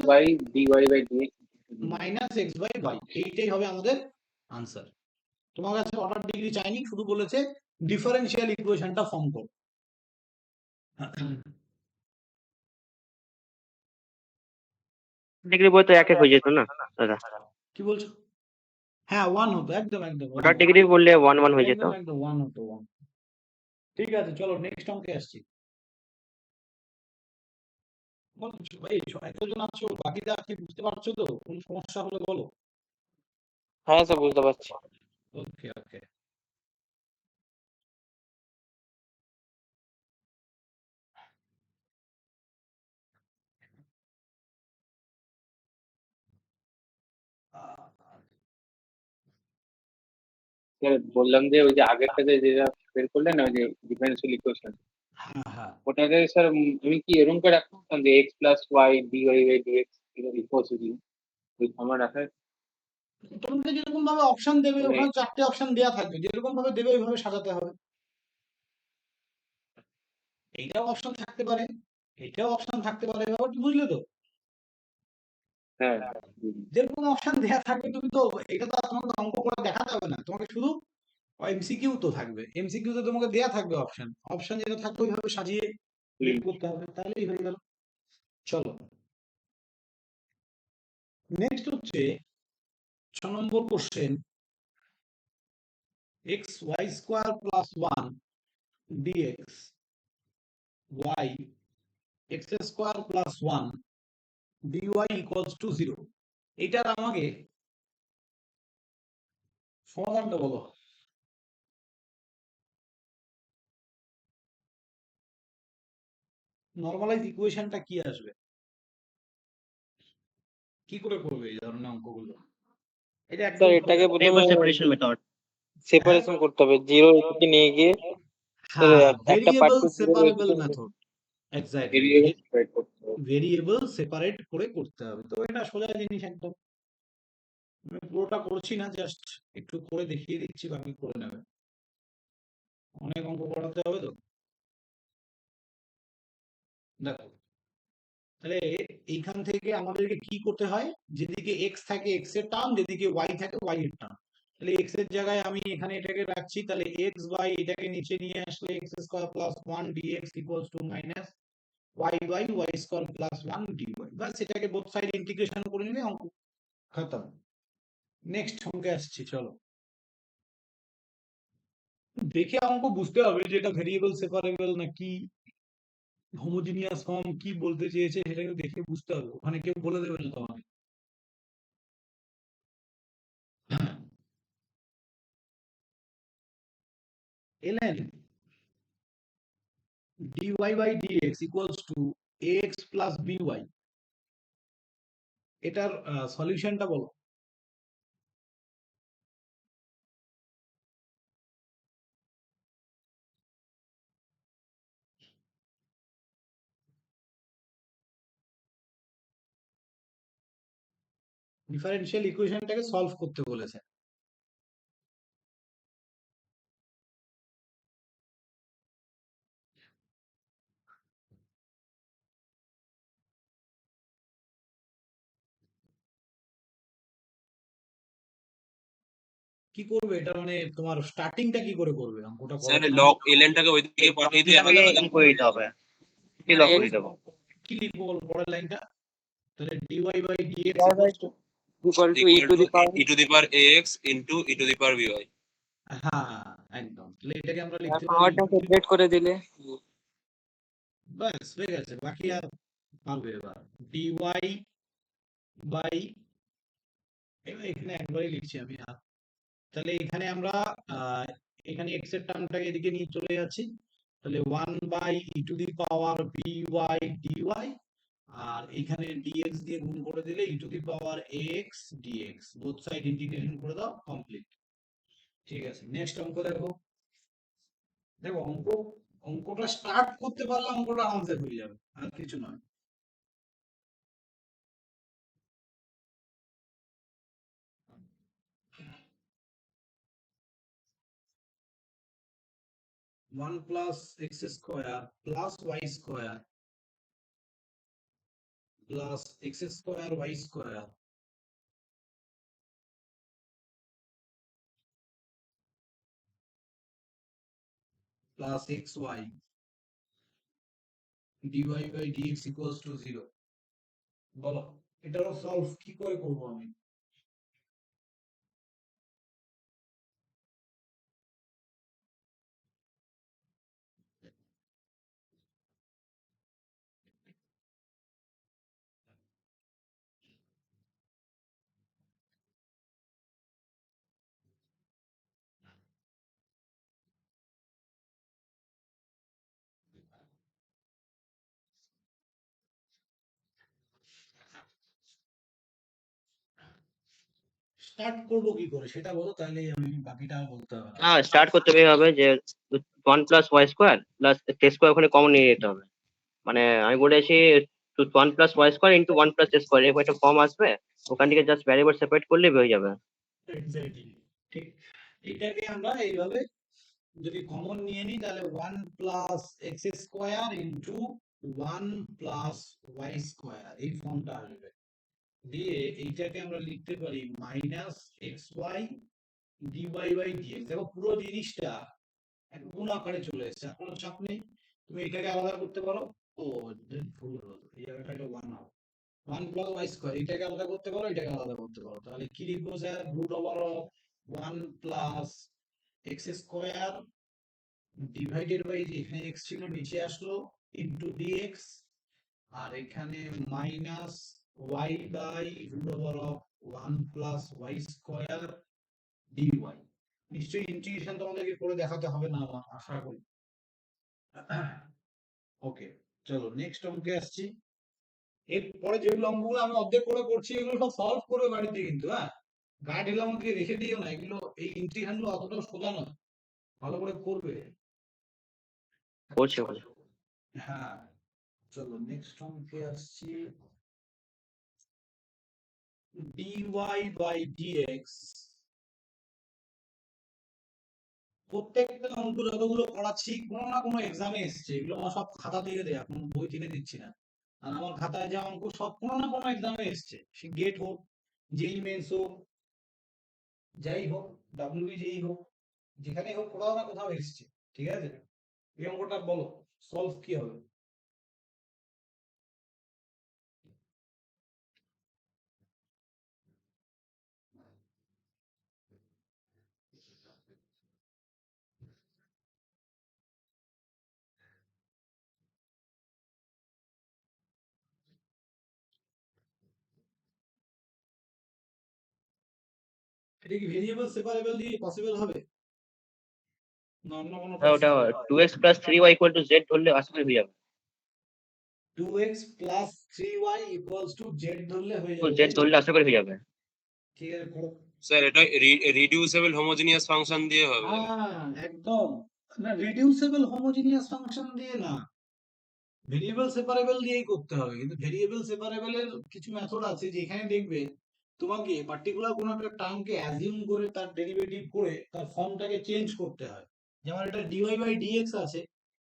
minus x by y, এইটাই হবে আমাদের আনসার। তোমার কাছে অর্ডার ডিগ্রি চাইনি, শুধু বলেছে ডিফারেনশিয়াল ইকুয়েশনটা ফর্ম করো। ডিগ্রি বই তো এক এক হয়ে যেত না দাদা? কি বলছো? হ্যাঁ, 1 হতো, একদম একদম one ওটার হতো। ডিগ্রি বললে 1 1 হয়ে যেত। একদম একদম 1 হতো 1। ঠিক আছে, চলো নেক্সট অঙ্কে আসছি। বলো, ভাই এতজন আছো, বাকিটা কি বুঝতে পারছো তো? কোন সমস্যা হলে বলো। হ্যাঁ স্যার, বুঝতে পারছি। ওকে ওকে। বললাম যে ওই যে আগেরটাতে যেটা বের করলেন না, ওই যে ডিফারেন্সিয়াল ইকুয়েশন, হ্যাঁ হ্যাঁ, ওটাতে স্যার আমি কি এরকম করে রাখতাম যে x plus y dy by dx equals to ওই আমার রাখার তোমাকে যেরকম ভাবে অপশন দেবে, মানে ওখানে 4টে অপশন দেয়া থাকবে, যেরকম ভাবে দেবে ওইভাবে সাজাতে হবে। এইটাও অপশন থাকতে পারে, এটাও অপশন থাকতে পারে, ব্যাপারটা বুঝলে তো? হ্যাঁ যেরকম অপশন দেয়া থাকবে, তুমি তো এটা তো আর তোমাকে অঙ্ক করে দেখাতে হবে না, তোমাকে শুধু এমসিকিউ তো থাকবে, এমসিকিউ তে তোমাকে দেয়া থাকবে অপশন, অপশন যেটা থাকবে ওইভাবে সাজিয়ে বের করতে হবে, তাহলেই হয়ে গেল। চলো, নেক্সট হচ্ছে 6 নম্বর question. X y square plus 1 dx y x square plus 1 dy equals to 0। এটার আমাকে সমাধানটা বলো। নরমালাইজ ইকুয়েশনটা কি আসবে? কি করে করবে এই ধরনের অঙ্কগুলো? এটা একদম স্যার এটাকে টেবিল প্রথমে সেপারেশন মেথড। হ্যাঁ সেপারেশন করতে হবে, জিরো এদিকে নিয়ে গিয়ে স্যার হ্যাঁ, একটা ভেরিয়েবল পার্টকে জিরো সেপারেবল এদিকে মেথড, এক্স্যাক্টলি। ভেরিয়েবল সেপারেট করতে হবে। ভেরিয়েবল সেপারেট করে করতে হবে, তো এটা সোজা জিনিস একদম। আমি পুরোটা করছি না, জাস্ট একটু করে দেখিয়ে দিচ্ছি, বাকি করে নেবে। অনেক অঙ্ক করাতে হবে তো। দেখো, তাহলে এইখান থেকে আমাদেরকে কি করতে হয়? যেদিকে এক্স থাকে এক্স এর টার্ম, যেদিকে ওয়াই থাকে ওয়াই এর টার্ম। তাহলে এক্স এর জায়গায় আমি এখানে এটাকে রাখছি, তাহলে এক্স বাই এটাকে নিচে নিয়ে আসলে x square plus 1 dx equals to minus y by y square plus 1 dy. বাস এটাকে বোথ সাইড ইন্টিগ্রেশন করে নিলে অঙ্ক খতম। নেক্সট অঙ্কে আসছি, চলো। দেখে অঙ্ক বুঝতে হবে যে এটা ভেরিয়েবল সেপারেবল নাকি হোমোজিনিয়াস ফর্ম, কি বলতে চেয়েছে সেটাকে দেখে বুঝতে হবে, ওখানে কেউ বলে দেবে না তোমাকে। ln dy by dx equals to ax plus by, এটার সলিউশনটা বলো। ডিফারেনশিয়াল ইকুয়েশনটাকে সলভ করতে বলেছে। কি করবে এটা, মানে তোমার স্টার্টিংটা কি করে করবে অঙ্কটা স্যার করার? লগ এলএনটাকে ওইদিকে পাঠিয়ে দিয়ে এটাকে ই করে দিতে হবে, লক করে দেবো। কি লিখবো বলো পরের লাইনটা? তাহলে dy by dx equals to, equal to E equal to two the power E to the power x into E to the power by. হ্যাঁ একদম, তাহলে এটাকে আমরা লিখতে পারি, পাওয়ারটা সেপারেট করে দিলে ব্যাস হয়ে গেছে, বাকি আর পারবে। এবার dy বাই, এখানে একবারই লিখছি আমি। তাহলে এখানে আমরা এখানে এক্স এর টার্মটাকে এদিকে নিয়ে চলে যাচ্ছি, তাহলে 1/e⁻by dy, আর এখানে dx দিয়ে গুণ করে দিলে e⁻x dx, both side integration করে দাও, কমপ্লিট। ঠিক আছে, নেক্সট অঙ্ক দেখো। দেখো অঙ্কটা স্টার্ট করতে পারলে অঙ্কটা আনসার হয়ে যাবে, আর কিছু নয়। One plus x square plus y square plus x square y square plus x y dy by dx equals to 0। বলো এটারও সলভ কি করে করব আমি? স্টার্ট করব কি করে সেটা বলো, তাহলে আমি বাকিটা আর বলতে হবে না। হ্যাঁ, স্টার্ট করতে হবে যে 1 + y² প্লাস x² ওখানে কমন নিয়ে যেতে হবে। মানে আমি বলেছি 1 + y² ইন্টু 1 + x², এরকম একটা ফর্ম আসবে, ওখান থেকে জাস্ট ভ্যারিয়েবল সেপারেট করলে হয়ে যাবে। এক্স্যাক্টলি ঠিক। এটাকে আমরা এইভাবে যদি কমন নিয়ে নিই তাহলে 1 plus x square into 1 plus y square, এই ফর্মটা আসবে। দিয়ে এইটাকে আমরা লিখতে পারি minus x y dy by dx. দেখো পুরো জিনিসটা একটা গুণ আকারে চলে এসেছে, কোনো চাপ নেই। তুমি এটাকে আলাদা করতে পারো। ও ভুল হলো, এই জায়গাটা এটা 1 হবে। 1 প্লাস ওয়াই স্কোয়ার, এটাকে আলাদা করতে পারো, এটাকে আলাদা করতে পারো। তাহলে কি লিখবো sir? Root over 1 plus x square divided by, এখানে এক্স ছিল নিচে আসলো, ইন্টু ডিএক্স, আর এখানে minus y by root over 1 plus y square dy. নিশ্চয়ই ইন্টিগ্রেশন তোমাদেরকে করে দেখাতে হবে না আমার আশা করি। ওকে, চলো নেক্সট অঙ্কে আসছি। এরপরে যেগুলো অঙ্কগুলো আমি অর্ধেক করে করছি এগুলো সব সলভ করবে বাড়িতে কিন্তু, হ্যাঁ গাইড এগুলো আমাকে রেখে দিও না, এগুলো এই ইন্টিগ্রেশন গুলো অতটাও সোজা নয়, ভালো করে করবে। করছে হ্যাঁ, চলো নেক্সট অঙ্কে আসছি। dy by dx, প্রত্যেকটা অঙ্ক যতগুলো পড়াচ্ছি কোনো না কোনো এক্সামে এসছে, এগুলো আমার সব খাতা থেকে দেয়া, কোনো বই থেকে দিচ্ছি না। আর আমার খাতায় যে অঙ্ক সব কোনো না কোনো এক্সামে এসছে, সে গেট হোক, জেই মেন্স হোক, যাই হোক, ডাব্লিউবি যেই হোক, যেখানে হোক কোথাও না কোথাও এসছে। ঠিক আছে, এই অঙ্কটা বলো সলভ কি হবে? এটা কি ভেরিয়েবল সেপারেবল দিয়ে পসিবল হবে না অন্য কোনো হ্যাঁ, ওটা 2x + 3y = z ধরলে আশা করি হয়ে যাবে। 2x plus 3y equals to z ধরলে হয়ে যাবে, z ধরলে আশা করি হয়ে যাবে। ঠিক আছে করো। স্যার এটা রিডিউসেবল হোমোজেনিয়াস ফাংশন দিয়ে হবে। হ্যাঁ একদম, না রিডিউসেবল হোমোজিনিয়াস ফাংশন দিয়ে না, ভেরিয়েবল সেপারেবল দিয়েই করতে হবে। কিন্তু ভেরিয়েবল সেপারেবলের কিছু মেথড আছে যেখানে দেখবে তোমাকে পার্টিকুলার কোনো একটা টার্মকে অ্যাজিউম করে তার ডেরিভেটিভ করে তার ফর্মটাকে চেঞ্জ করতে হয়। যেমন এটা dy বাই dx আছে,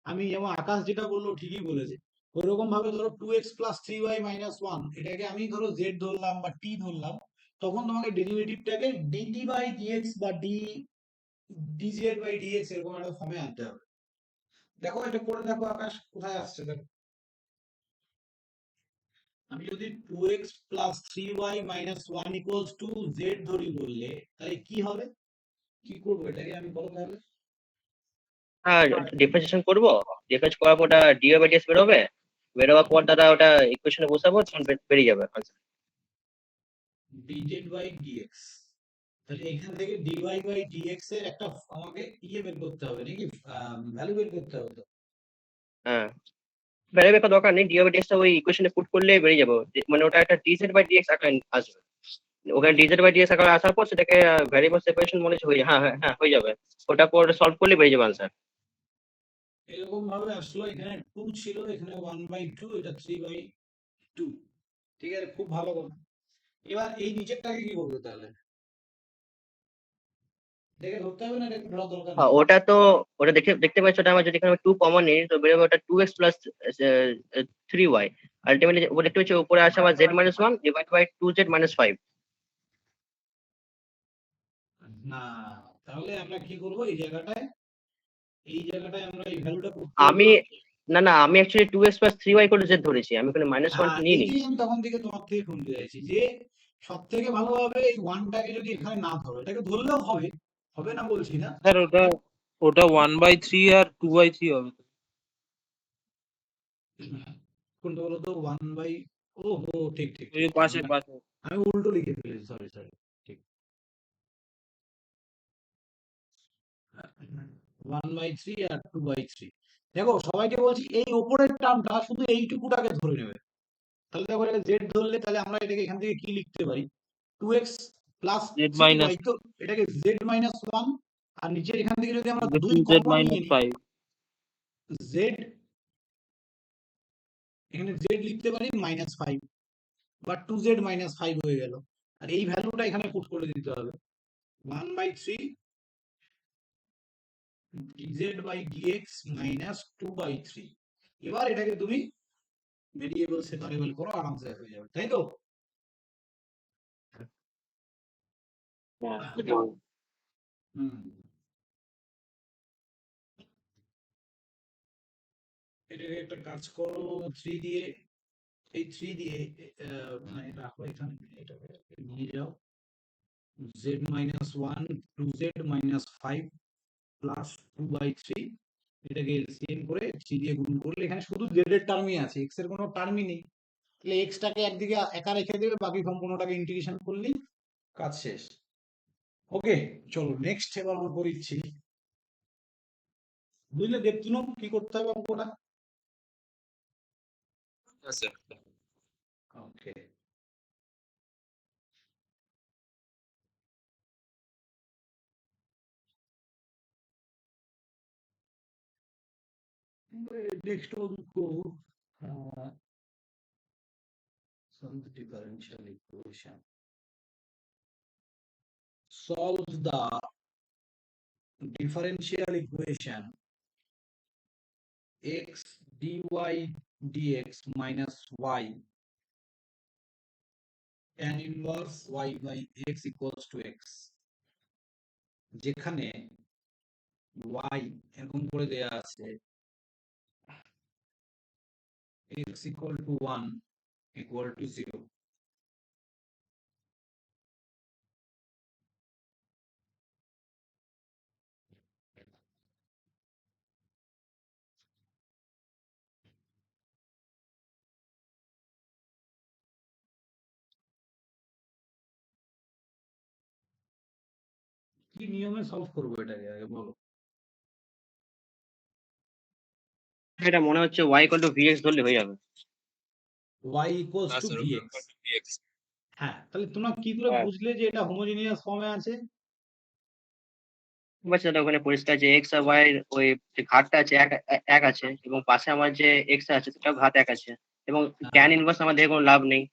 আমি যেমন আকাশ যেটা বললো ঠিকই বলেছে, ওইরকম ভাবে ধরো 2x plus 3y minus 1, এটাকে আমি ধরো z ধরলাম বা t ধরলাম, তখন তোমাকে ডেরিভেটিভটাকে dt বাই dx বা dz বাই dx এরকম একটা ফর্মে আনতে হবে। দেখো এটা করে দেখো আকাশ কোথায় আসছে দেখো। আমি যদি 2x plus 3y minus 1 equals to z ধরি বললে তাহলে কি হবে, কি করবো এটাকে আমি বলো তাহলে। হ্যাঁ, ডিফারেন্সিয়েশন করব, ডিফারেন্স করার পর ওটা dy/dx বেরোবে, বেরোবার পর দাদা ওটা ইকুয়েশনে বসাবো, তখন বেরিয়ে যাবে আনসার। dz by dx, তাহলে এখান থেকে dy by dx এর একটা আমাকে ইয়ে বের করতে হবে নাকি, ভ্যালু বের করতে হবে তো। হ্যাঁ, ভ্যারিয়েবল একটা দরকার নেই, ডিওবিডিএক্সটা ওই ইকুয়েশনে পুট করলে বেরিয়ে যাবে, মানে ওটা একটা ডিজেড বাই ডিএক্স আকারে আসবে। ওখানে ডিজেড বাই ডিএক্স আকারে আসার পর সেটাকে ভ্যারিয়েবল সেপারেশন মনে হচ্ছে হয়ে, হ্যাঁ হ্যাঁ হ্যাঁ হয়ে যাবে, ওটা পর সলভ করলে বেরিয়ে যাবে আনসার। এরকম ভাবে আসলো, এখানে 2 ছিল, এখানে 1/2, এটা 3/2। ঠিক আছে, খুব ভালো কথা। এবার এই নিচেরটাকে কি করবে তাহলে? দেখে ধরতে হবে না, এটা ধরার দরকার নেই? ওটা তো ওটা দেখতে পাচ্ছ, ওটা আমার যদি এখানে 2 কমন নিই তো বেরোবে ওটা 2x প্লাস 3y। আলটিমেটলি ওটা দেখতে পাচ্ছ উপরে আসে আমার z minus 1 divide by 2z minus 5। না, তাহলে আমরা কি করব, এই জায়গাটায় আমরা এই ভ্যালুটা পুট আমি করব। না না আমি অ্যাকচুয়ালি 2x প্লাস 3y করে z ধরেছি, আমি ওখানে মাইনাস 1 হ্যাঁ, নিয়ে নিই। এইটাই আমি তখন থেকে তোমার থেকে শুনতে চাইছি যে সব থেকে ভালো হবে এই ওয়ানটাকে যদি এখানে না ধরো, এটাকে ধরলেও হবে, হবে না বলছি না। স্যার ওটা ওটা 1/3 আর 2/3 হবে তো। কোনটা বলো তো? 1/, ও হো, ঠিক ঠিক ওই ঠিক, পাশে আমি পাশে আমি উল্টো লিখে ফেলেছি, সরি সরি। ঠিক, 1/3 আর 2/3। দেখো সবাইকে বলছি এই ওপরের টার্মটা শুধু এইটুকুটাকে ধরে নেবে। তাহলে দেখো এটা জেড ধরলে তাহলে আমরা এটাকে এখান থেকে কি লিখতে পারি? 2x plus z 3y, minus তো এটাকে z মাইনাস 1, আর নিচের এখান থেকে যদি আমরা 2 2z কমন নিয়ে মাইনাস নিই, 5। z, এখানে z লিখতে পারি -5 বা 2z মাইনাস 5 হয়ে গেল। আর এই ভ্যালুটা এখানে পুট করে দিতে হবে, 1/3 dz বাই dx মাইনাস 2/3। এবার এটাকে তুমি ভেরিয়েবল সেপারেবল করো, আরামসে হয়ে যাবে, তাই তো? হুম, এটাকে একটা কাজ করো, 3 দিয়ে, এই 3 দিয়ে মানে রাখো এখানে, এটাকে নিয়ে যাও, z minus 1 2z minus 5 plus 2/3, এটাকে এলসিএম করে 3 দিয়ে গুণ করলে এখানে শুধু z এর টার্মই আছে, x এর কোনো টার্মই নেই। তাহলে x টাকে একদিকে একা রেখে দেবে, বাকি সম্পূর্ণটাকে ইন্টিগ্রেশন করলেই কাজ শেষ। ওকে, চলো নেক্সট এবার অঙ্ক করিচ্ছি। বুঝলে দেবতুনু কি করতে হবে অঙ্কটা? হ্যাঁ স্যার। ওকে, নেক্সট অঙ্ক, solve the differential equation, solve the differential equation x dy dx minus y tan inverse y by x equals to x, যেখানে y এরকম করে দেয়া আছে, x equal to 1 equal to 0। কি নিয়মে সলভ করবো এটাকে আগে বলো? এটা মনে হচ্ছে y ইকুয়াল টু vx ধরলে হয়ে যাবে। y equals হ্যাঁ to স্যার, vx। vx। হ্যাঁ, তাহলে তোমরা কি করে হ্যাঁ। বুঝলে যে এটা হোমোজেনিয়াস ফর্মে আছে? বাচ্চা সেটা ওখানে পরিষ্কার যে x আর y এর ওই যে ঘাতটা আছে এক আছে, এবং পাশে আমার যে x আছে সেটাও ঘাত এক আছে, এবং tan হ্যাঁ, ইনভার্স আমাদের কোনো লাভ নেই।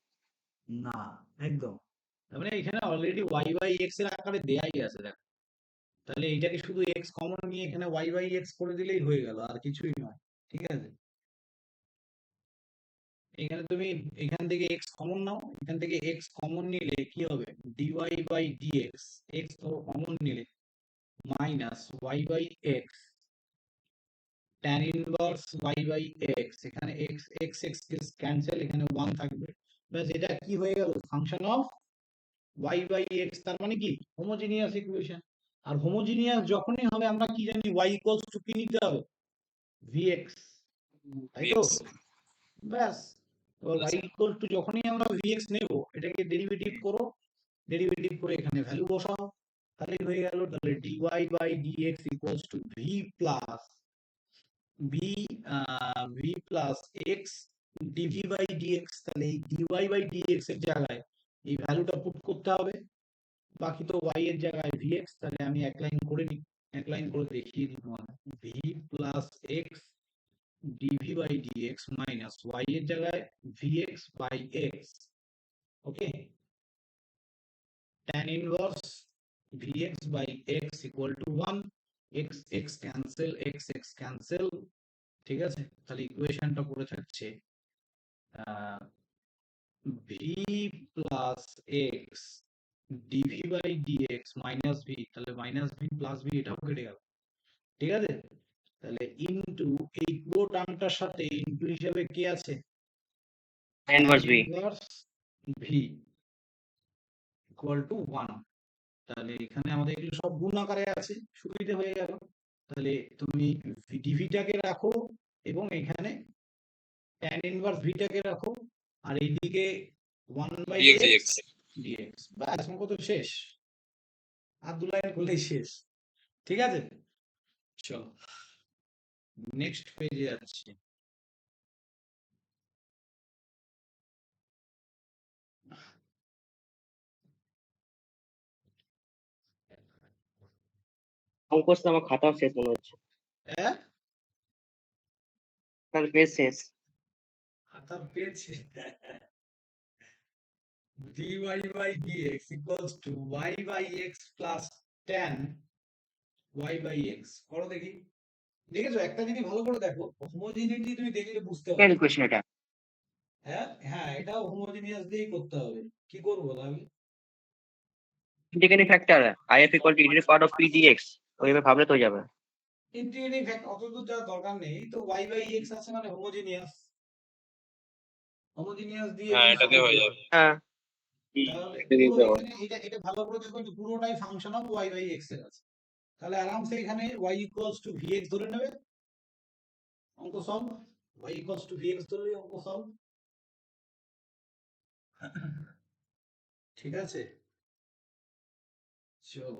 না, একদম। তার মানে এখানে অলরেডি y বাই x এর আকারে দেয়াই আছে, দেখো। তাহলে এইটাকে শুধু x কমন নিয়ে এখানে y বাই x করে দিলেই হয়ে গেল, আর কিছুই নয়। ঠিক আছে, এখানে তুমি এখান থেকে x কমন নাও, এখান থেকে x কমন নিলে কি হবে, dy বাই dx, x ধরো কমন নিলে minus y by x tan inverse y by x, এখানে x x x ক্যান্সেল, এখানে 1 থাকবে। ব্যাস, এটা কি হয়ে গেল, function of y by x, তার মানে কি হোমোজিনিয়াস ইকুয়েশন। আর হোমোজিনিয়াস যখনই হবে আমরা কি জানি, y ইকুয়ালস টু কি নিতে হবে, vx, তাই তো? vx। ব্যাস, এবার y ইকুয়াল টু যখনই আমরা vx নেব, এটাকে ডেরিভেটিভ করো, ডেরিভেটিভ করে এখানে ভ্যালু বসাও, তাহলে হয়ে গেল। তাহলে dy by dx equals to v plus v v plus x dv by dx, তাহলে এই ডিওয়াই বাই ডিএক্স এর জায়গায় এই ভ্যালুটা পুট করতে হবে, বাকি তো ওয়াই এর জায়গায় ভিএক্স। তাহলে আমি এক লাইন করে নিই, এক লাইন করে দেখিয়ে দিই তোমাদের। V plus x dv by dx minus y এর জায়গায় vx by x. Okay, tan inverse vx by x equal to 1, x x cancel, x x cancel, ঠিক আছে। তাহলে ইকুয়েশনটা পড়ে থাকছে v plus x dv by dx minus v, তাহলে minus v plus v এটাও কেটে গেল, ঠিক আছে। তাহলে ইনটু এই পুরো টার্মটার সাথে ইনটু হিসেবে কি আছে, inverse V. Inverse V equal to 1। তাহলে এখানে আমাদের এগুলো সব গুণ আকারে আছে, সুবিধে হয়ে গেল। তাহলে তুমি ডিভিটাকে রাখো এবং এখানে tan ইনভার্স ভিটাকে রাখো, আর এইদিকে 1 by dx x dx dx, ব্যাস অঙ্ক তো শেষ, আর দু লাইন করলেই শেষ, ঠিক আছে। চলো নেক্সট পেজে যাচ্ছি। অঙ্ক আমার খাতা শেষ মনে হচ্ছে, হ্যাঁ, তাহলে পেজ শেষ। খাতা পেয়েছি। dy by dx equals to y by x plus tan y by x, করো দেখি। দেখেছো, একটা জিনিস ভালো করে দেখো, হোমোজিনিটি তুমি দেখলে বুঝতে এর পারবে। ইকুয়েশন এটা। হ্যাঁ হ্যাঁ, এটাও হোমোজিনিয়াস দিয়েই করতে হবে। কি করবো তাহলে? যেখানে factor if equal to e to the power of p dx, ওইভাবে ভাবলে তো হয়ে যাবে। ইন্টিগ্রেটিং ফ্যাক্টর অত দূর যাওয়ার দরকার নেই, তো y বাই x আছে মানে হোমোজিনিয়াস, হোমোজিনিয়াস দিয়ে হ্যাঁ জিনিসটা এটাতে করতে হয়ে হবে। যাবে। হ্যাঁ, তাহলে এটা পুরো দিতে হবে। এখানে এটা এটা ভালো করে দেখো, যে পুরোটাই function of y by x এর আছে। তাহলে আরামসে এখানে y ইকুয়ালস টু vx ধরে নেবে, অঙ্ক solve. y equals two vx ধরলে অঙ্ক সলভ, ঠিক আছে। চলো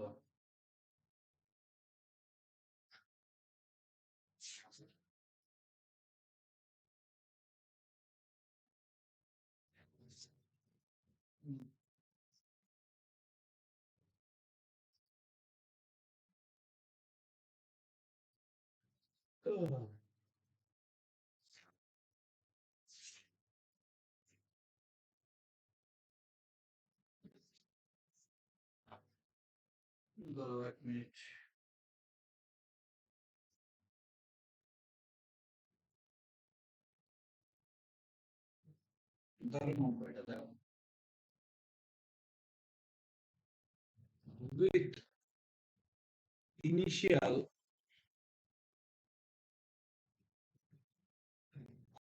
দাঁড়াও 1 মিনিট। দাঁড়াও এটা দেখো, with initial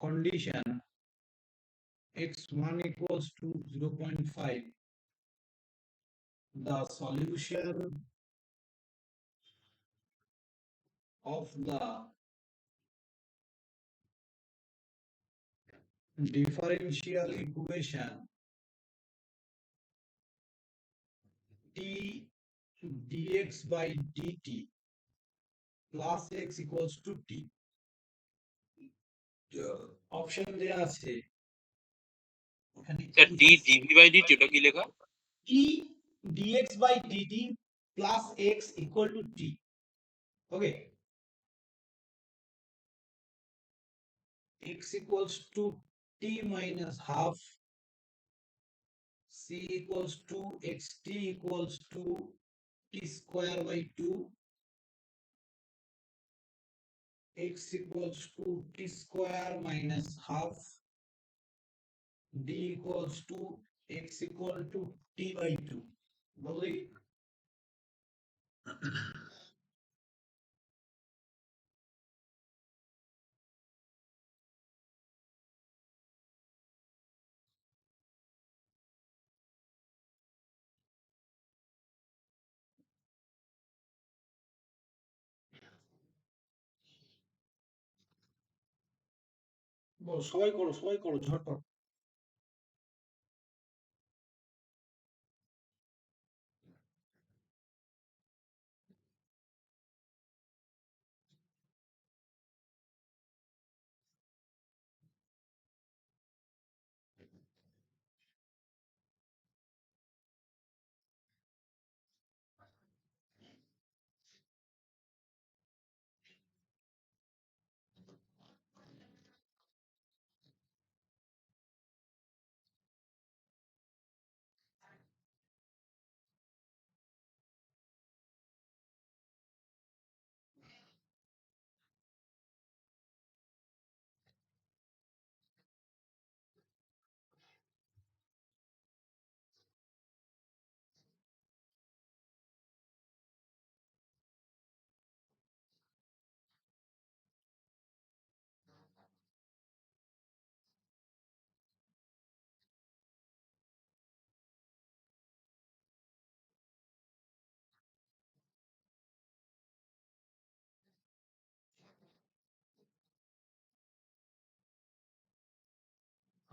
condition x1 equals to 0.5, the solution of the differential equation t dx by dt plus x equals to t, option দেয়া আছে এখানে sir d dv by dt ওটা কি লেখা? t dx by dt plus x equal to t, okay, x equals to t minus half, c equals to xt equals to t square by 2, x equals to t square minus half, d equals to x equal to t by 2, বলো দেখি। বলো, সবাই করো ঝটপট।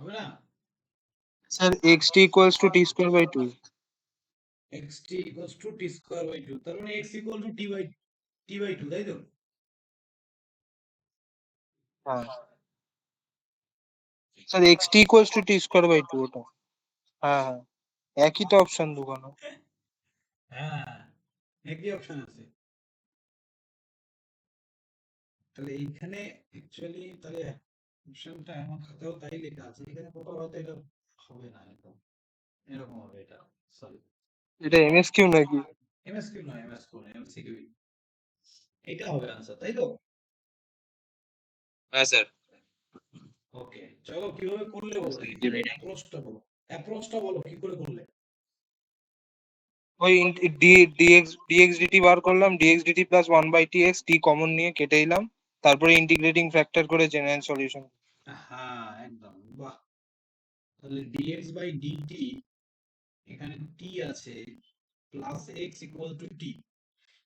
হবে না? Sir xt equals to t square by 2. xt equals to t square by 2, তার মানে x equal to t by 2, তাই তো? হ্যাঁ sir xt equals to t square by 2 ওটা। হ্যাঁ হ্যাঁ একই তো অপশন দুখানে। হ্যাঁ, একই অপশন আছে। তাহলে এইখানে অ্যাকচুয়ালি তাহলে অপশনটা আমার খাতাও তাই লেখা আছে, এখানে কোথাও হয়তো এটা হবে না, একদম এরকম হবে এটা, সরি। এটা msq নাকি? এমএসকিউ নয়, এমএসকিউ নয়, এমসিকিউ। এটা হবে আনসার, তাই তো? হ্যাঁ স্যার। ওকে, চলো কিভাবে করলে বলো দেখি, অ্যাপ্রোচটা বলো কি করে করলে। ওই dx dt বার করলাম, dx dt plus 1/tx t common নিয়ে কেটে দিলাম, তারপরে ইন্টিগ্রেটিং ফ্যাক্টর করে জেনারেল সলিউশন। হ্যাঁ একদম, বাহ। তাহলে dx বাই dt, এখানে t আছে plus x equal to t।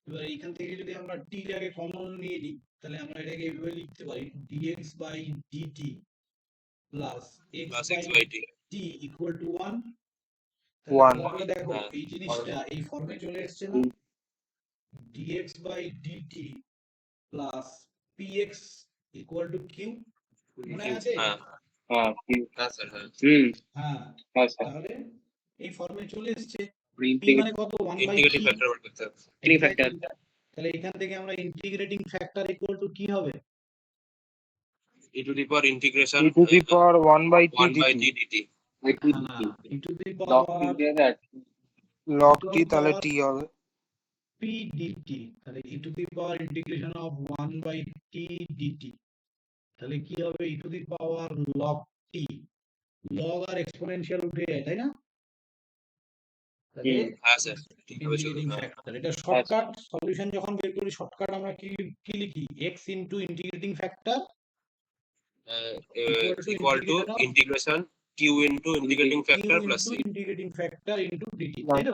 এবার এখান থেকে যদি আমরা t টাকে কমন নিয়ে নিই, তাহলে আমরা এটাকে এইভাবে লিখতে পারি dx by dt plus x plus by x by t। t equal to 1। 1 ভালো করে দেখো হ্যাঁ এই জিনিসটা এই ফর্মে চলে এসেছে না, dx by dt plus px equal to q, মনে আছে? হ্যাঁ হ্যাঁ হ্যাঁ স্যার হ্যাঁ। হ্যাঁ, হ্যাঁ স্যার তাহলে এই ফর্মে চলে এসেছে। p ইন্টিগ্রেট মানে কত? 1 বাই ইন্টিগ্রেটিং t। ফ্যাক্টর বার করতে হবে। ফ্যাক্টর তাহলে এখান থেকে আমরা ইন্টিগ্রেটিং ফ্যাক্টর ইকুয়াল টু কি হবে? e to the power integration e to the power 1/t 1 by t dt dt। হ্যাঁ, e to the lock power log to t the তাহলে power t হবে। p dt, তাহলে e to the power integration of 1 by t dt, তাহলে কি হবে? e to the power log t, log R exponential উঠে যায়, তাই না? তাহলে হ্যাঁ স্যার ঠিকভাবে চলবে। ইন্টিগ্রেটিং হ্যাঁ ফ্যাক্টর, এটা শর্টকাট সলিউশন যখন বের করি শর্টকাট আমরা কি লিখি? x into integrating factor equal to integration q into integrating factor plus c। Integrating factor into dt, তাই তো?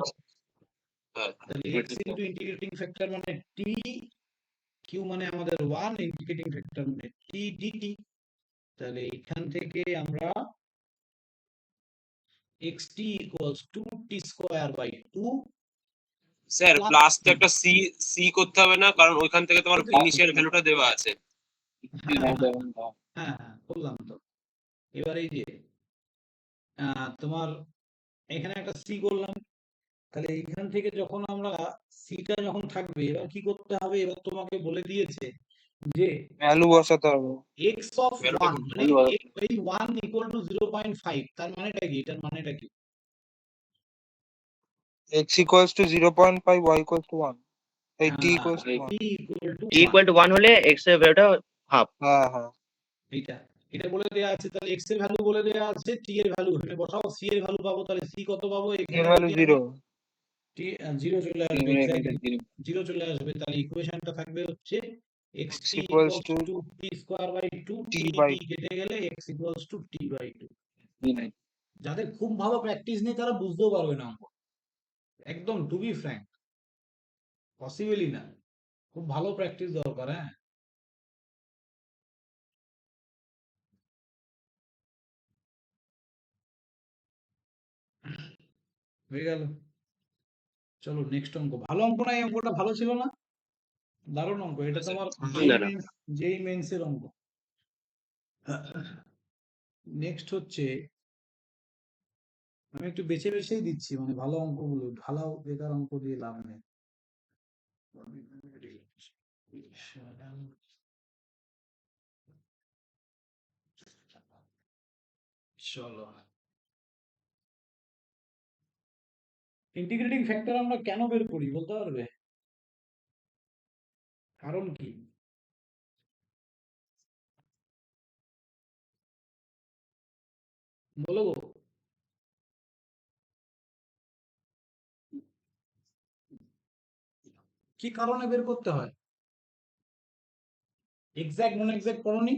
হ্যাঁ তাহলে x ইনটু ইন্টিগ্রেটিং ফ্যাক্টর মানে t, q মানে আমাদের 1, ইন্টিগ্রেটিং ফ্যাক্টর মানে t dt। তাহলে এখান থেকে আমরা xt equals to t square by 2 sir plus plus তো c। একটা c c করতে হবে না, কারণ ওইখান থেকে তোমার ইনিশিয়াল ভ্যালুটা দেওয়া আছে। হ্যাঁ, বললাম তো। এবার এই যে তোমার এখানে একটা c করলাম, তাহলে এইখান থেকে যখন আমরা সিটা যখন থাকবে, এবার কি করতে হবে? এবার তোমাকে বলে দিয়েছে যে ভ্যালু বসাতে হবে। x of ভ্যালুটা 1 মানে x by 1 equal to 0.5, তার মানেটা কি? এটার মানেটা কি? x equals to 0.5, y equals to 1, এই t হ্যাঁ, equals to t 1। equal to t 1, equal to 1 হলে x এর ভ্যালুটা হাফ। হ্যাঁ হ্যাঁ এটা বলে দেওয়া আছে। তাহলে x এর ভ্যালু বলে দেওয়া আছে, t এর ভ্যালু এখানে বসাও, c এর ভ্যালু পাবো, তাহলে c কত পাবো? এর এখানে ভ্যালু যদি 0। t 0 চলে আসবে, এক্স্যাক্টলি 0 চলে আসবে। তাহলে ইকুয়েশনটা থাকবে হচ্ছে x x equals equals to to t square by 2, t t by কেটে গেলে x equals to t by 2। যাদের খুব ভালো প্র্যাকটিস নেই তারা বুঝতেও পারবে না অঙ্ক, একদম টু বি ফ্র্যাঙ্ক, পসিবলই না। খুব ভালো প্র্যাকটিস দরকার। হ্যাঁ, হয়ে গেল। চলো নেক্সট অঙ্ক। ভালো অঙ্ক না, এই অঙ্কটা ভালো ছিল না? দারুণ অঙ্ক, এটা তোমার দাঁড়া। যেই মেন্সের অঙ্ক। নেক্সট হচ্ছে, আমি একটু বেছে বেছেই দিচ্ছি, মানে ভালো অঙ্কগুলো, ভালো বেকার অঙ্ক দিয়ে লাভ নেই। চলো, ইন্টিগ্রেটিং ফ্যাক্টর আমরা কেন বের করি বলতে পারবে? কারণ কি? বলো গো। কি কারণে বের করতে হয়? এক্সাক্ট নন এক্সাক্ট পড়নি?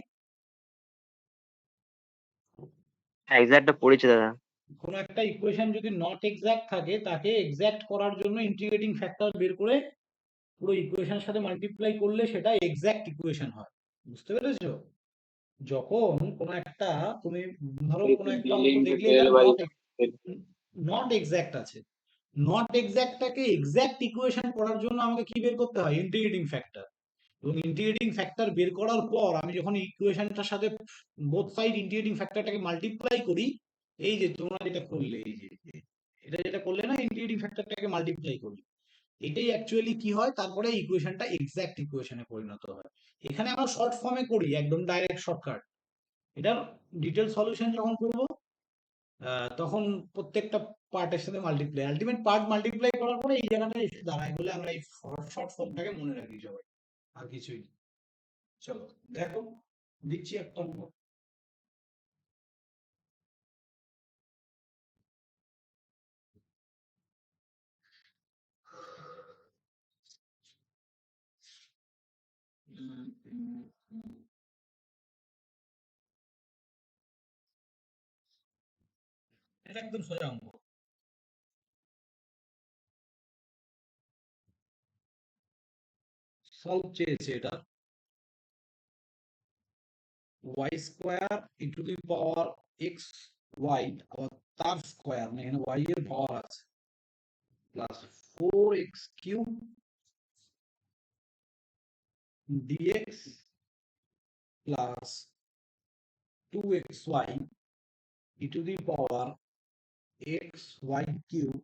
এক্সাক্টটা পড়েছে দাদা। কোন একটা ইকুয়েশন যদি নট এক্সাক্ট থাকে, তাকে এক্সাক্ট করার জন্য ইন্টিগ্রেটিং ফ্যাক্টর বের করে পুরো ইকুয়েশনের সাথে মাল্টিপ্লাই করলে সেটা এক্সাক্ট ইকুয়েশন হয়। বুঝতে পেরেছো? যখন কোনো একটা তুমি ধরো কোনো একটা del অঙ্ক into দেখলে del এটা by নট এক্সাক্ট আছে, নট এক্সাক্টটাকে এক্সাক্ট ইকুয়েশন করার জন্য আমাকে কি বের করতে হয়? Integrating factor. এবং ইন্টিগ্রেটিং ফ্যাক্টর বের করার পর আমি যখন ইকুয়েশনটার সাথে বোথ সাইড ইন্টিগ্রেটিং ফ্যাক্টরটাকে মাল্টিপ্লাই করি, এই যে তোমরা যেটা করলে, এই যে এটা যেটা করলে না, ইন্টিগ্রেটিং ফ্যাক্টরটাকে মাল্টিপ্লাই করলে, এটাই অ্যাকচুয়ালি কি হয়, তারপরে ইকুয়েশনটা এক্সাক্ট ইকুয়েশনে পরিণত হয়। এখানে আমরা শর্ট ফর্মে করি, একদম ডাইরেক্ট শর্টকাট। এটার ডিটেল সলিউশন যখন করব, তখন প্রত্যেকটা পার্টের সাথে মাল্টিপ্লাই, আলটিমেট পার্ট মাল্টিপ্লাই করার পরে এই জায়গাটা এসে দাঁড়ায় বলে আমরা এই শর্ট ফর্মটাকে মনে রাখি সবাই, আর কিছুই না। চলো দেখো, দিচ্ছি একটা অঙ্ক। এটা একদম সোজা অঙ্ক। সলভ চেয়েছে এটা, y square into the power x y, আবার তার স্কোয়ার, মানে এখানে y এর পাওয়ার আছে, plus 4x cube dx plus 2xy e to the power xy cube,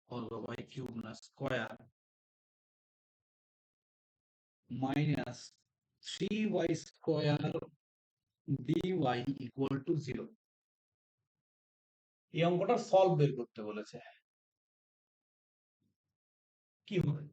অথবা y কিউব না square, minus 3y square dy equal to 0। এই অঙ্কটা সলভ বের করতে বলেছে, কি হবে?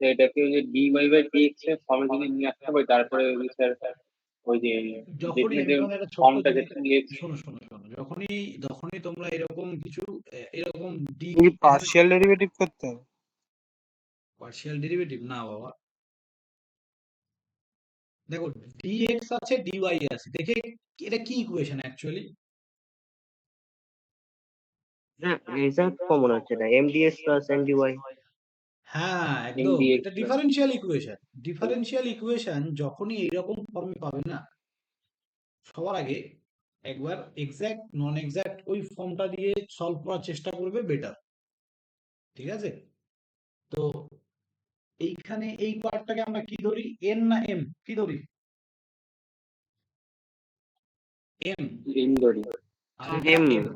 তো এটাকে ওই যে dy by dx এর ফর্মে যদি নিয়ে আসতে হবে তারপরে ওই স্যার ওই যে যখনই দেখলে আমি যে তোমাদের একটা ছোট্ট ফর্মটাকে জিনিস, লিখছি শোনো শোনো শোনো, যখনই যখনই তোমরা এরকম কিছু এরকম ডি, কি পার্শিয়াল ডেরিভেটিভ করতে হবে? পার্শিয়াল ডেরিভেটিভ না বাবা, দেখো dx আছে dy আছে, দেখে এটা কি ইকুয়েশন অ্যাকচুয়ালি? হ্যাঁ, রেজাল্ট কমন হচ্ছে না, mds প্লাস mdy। হ্যাঁ একদম, mdx এটা ডিফারেনশিয়াল ইকুয়েশন। ডিফারেনশিয়াল ইকুয়েশন যখনই এইরকম ফর্মে পাবে না, সবার আগে একবার এক্সাক্ট নন এক্সাক্ট ওই ফর্মটা দিয়ে সলভ করার চেষ্টা করবে, বেটার। ঠিক আছে, তো এইখানে এই পার্টটাকে আমরা কি ধরি, এন না এম, কি ধরি? এম। ইন্দোরি আর এটা m এম।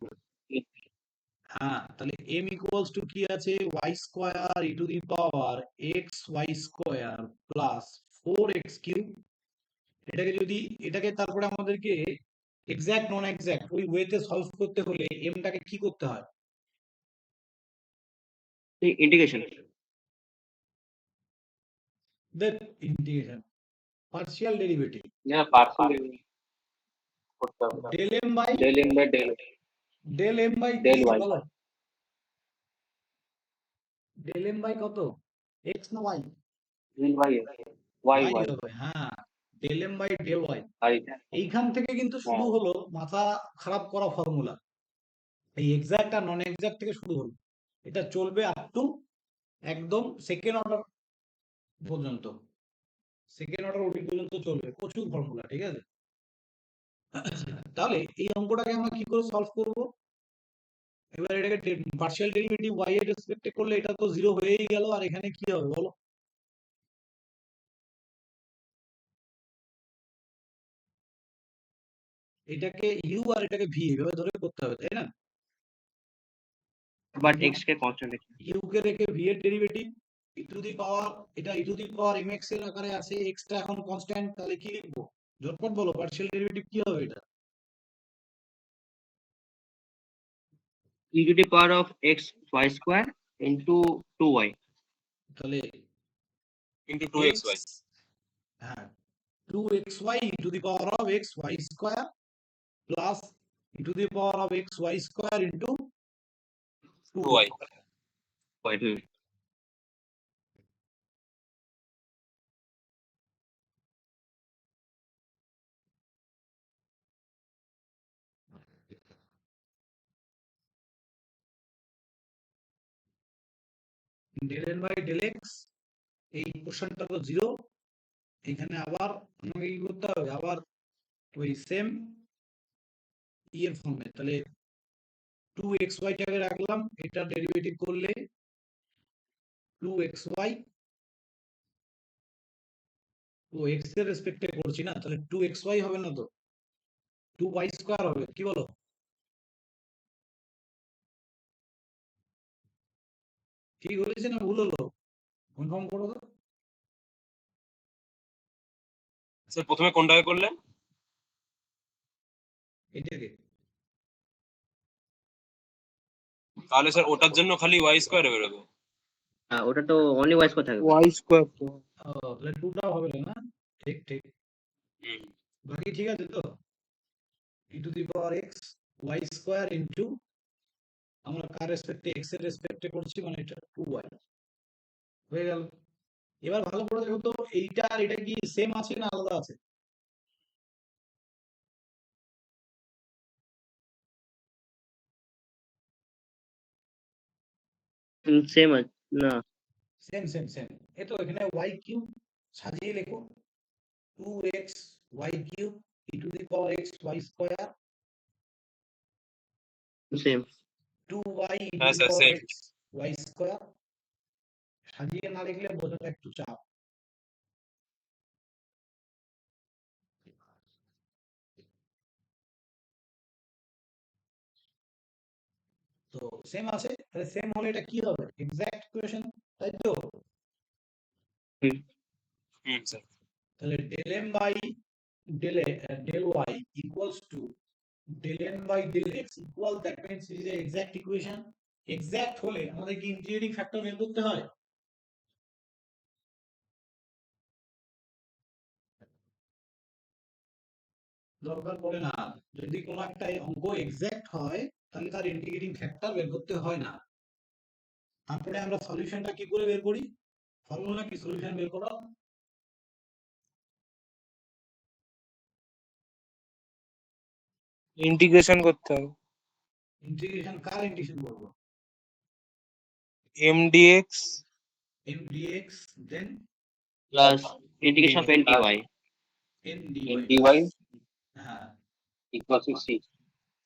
হ্যাঁ, তাহলে m ইকুয়ালস টু কি আছে, y square e to the power x y square plus 4x cube. এটাকে তারপরে আমাদেরকে এক্সাক্ট নন এক্সাক্ট ওই ওয়েতে সলভ করতে হলে এমটাকে কি করতে হয়? Integration. Then integration, partial derivative, না পার্সেল করতে হবে del M by del m by del কি del y বলো, ডেল এম বাই কত, এক্স না y? del y y y হবে, হ্যাঁ, del M by del y. y এইখান থেকে কিন্তু শুরু হ্যাঁ হলো মাথা খারাপ করা ফর্মুলা, এই এক্সাক্ট আর নন এক্সাক্ট থেকে শুরু হলো, এটা চলবে আপ টু একদম সেকেন্ড অর্ডার পর্যন্ত, সেকেন্ড অর্ডার ওটি পর্যন্ত চলবে, প্রচুর ফর্মুলা। ঠিক আছে, তাহলে এই অঙ্কটাকে আমরা কি করে সলভ করব? এবার এটাকে পার্শিয়াল ডেরিভেটিভ y এর রেসপেক্টে করলে এটা তো 0 হয়েই গেল, আর এখানে কি হবে বলো? এটাকে u আর এটাকে v এভাবে ধরে করতে হবে, তাই না? বাট x কে কনস্ট্যান্ট রেখে। u কে রেখে v এর ডেরিভেটিভ e টু দি পাওয়ার, এটা e to the power mx এর আকারে আছে, x টা এখন কনস্ট্যান্ট, তাহলে কি লিখবো? ঝটপট বলো, পার্শিয়াল ডেরিভেটিভ কি হবে এটা? e to the power of x y square into 2y। তাহলে ইন্টু 2xy। হ্যাঁ, 2xy to the power of xy square plus e to the power of x y square into 2y. Hmm. del n by del x, এই পোর্শনটা তো zero, এখানে আবার আমাকে কি করতে হবে, আবার ওই সেম এর ফর্মে, তাহলে 2xy টাকে রাখলাম, এটা ডেরিভেটিভ করলে 2xy, ও x এর রেসপেক্টে করছি না, তাহলে 2xy হবে না তো, 2y স্কয়ার হবে, কি বলো? ঠিক হয়েছে না ভুল হলো? কনফার্ম করো তো। স্যার প্রথমে কোনটাকে করলেন? এটাকে তাহলে স্যার ওটার জন্য খালি y স্কয়ার বেরোবে। ওটা তো অনলি ওয়াই স্কোয়ার থাকবে। ওয়াই স্কোয়ার তো তাহলে 2টাও হবে না, ঠিক ঠিক, হুম। বাকি ঠিক আছে তো, e to the power x y square into, আমরা কার রেসপেক্টে, x এর রেসপেক্টে করছি, মানে এটা 2y হয়ে গেল। এবার ভালো করে দেখো তো, এইটা আর এটা কি সেম আছে না আলাদা আছে? সেম না, সেম সেম সেম, এই তো এখানে y কিউব সাজিয়ে লেখো, 2x y cube e to the power x y square, same. 2y e to হ্যাঁ the sir power same. x y square. সাজিয়ে না লিখলে বোঝাটা একটু চাপ। তো সেম আছে, তাহলে সেম হলে এটা কি হবে, এক্সাক্ট ইকুয়েশন, তাই তো? হুম স্যার। তাহলে del m by del y equals to del n by del x equal, that means it is a exact equation. Exact হলে আমাদের কি ইন্টিগ্রেটিং ফ্যাক্টর বের করতে হয়? দরকার পড়ে না, যদি কোনো একটা অঙ্ক এক্সাক্ট হয় তাহলে তার ইন্টিগ্রেটিং ফ্যাক্টর বের করতে হয় না। তারপরে আমরা সলিউশনটা কি করে বের করি, ফর্মুলা কি সলিউশন বের করা? ইন্টিগ্রেশন করতে হবে। ইন্টিগ্রেশন কার ইন্টিগ্রেশন করব? M dx m dx then plus integration of n d y. n dy, dy হ্যাঁ equals to c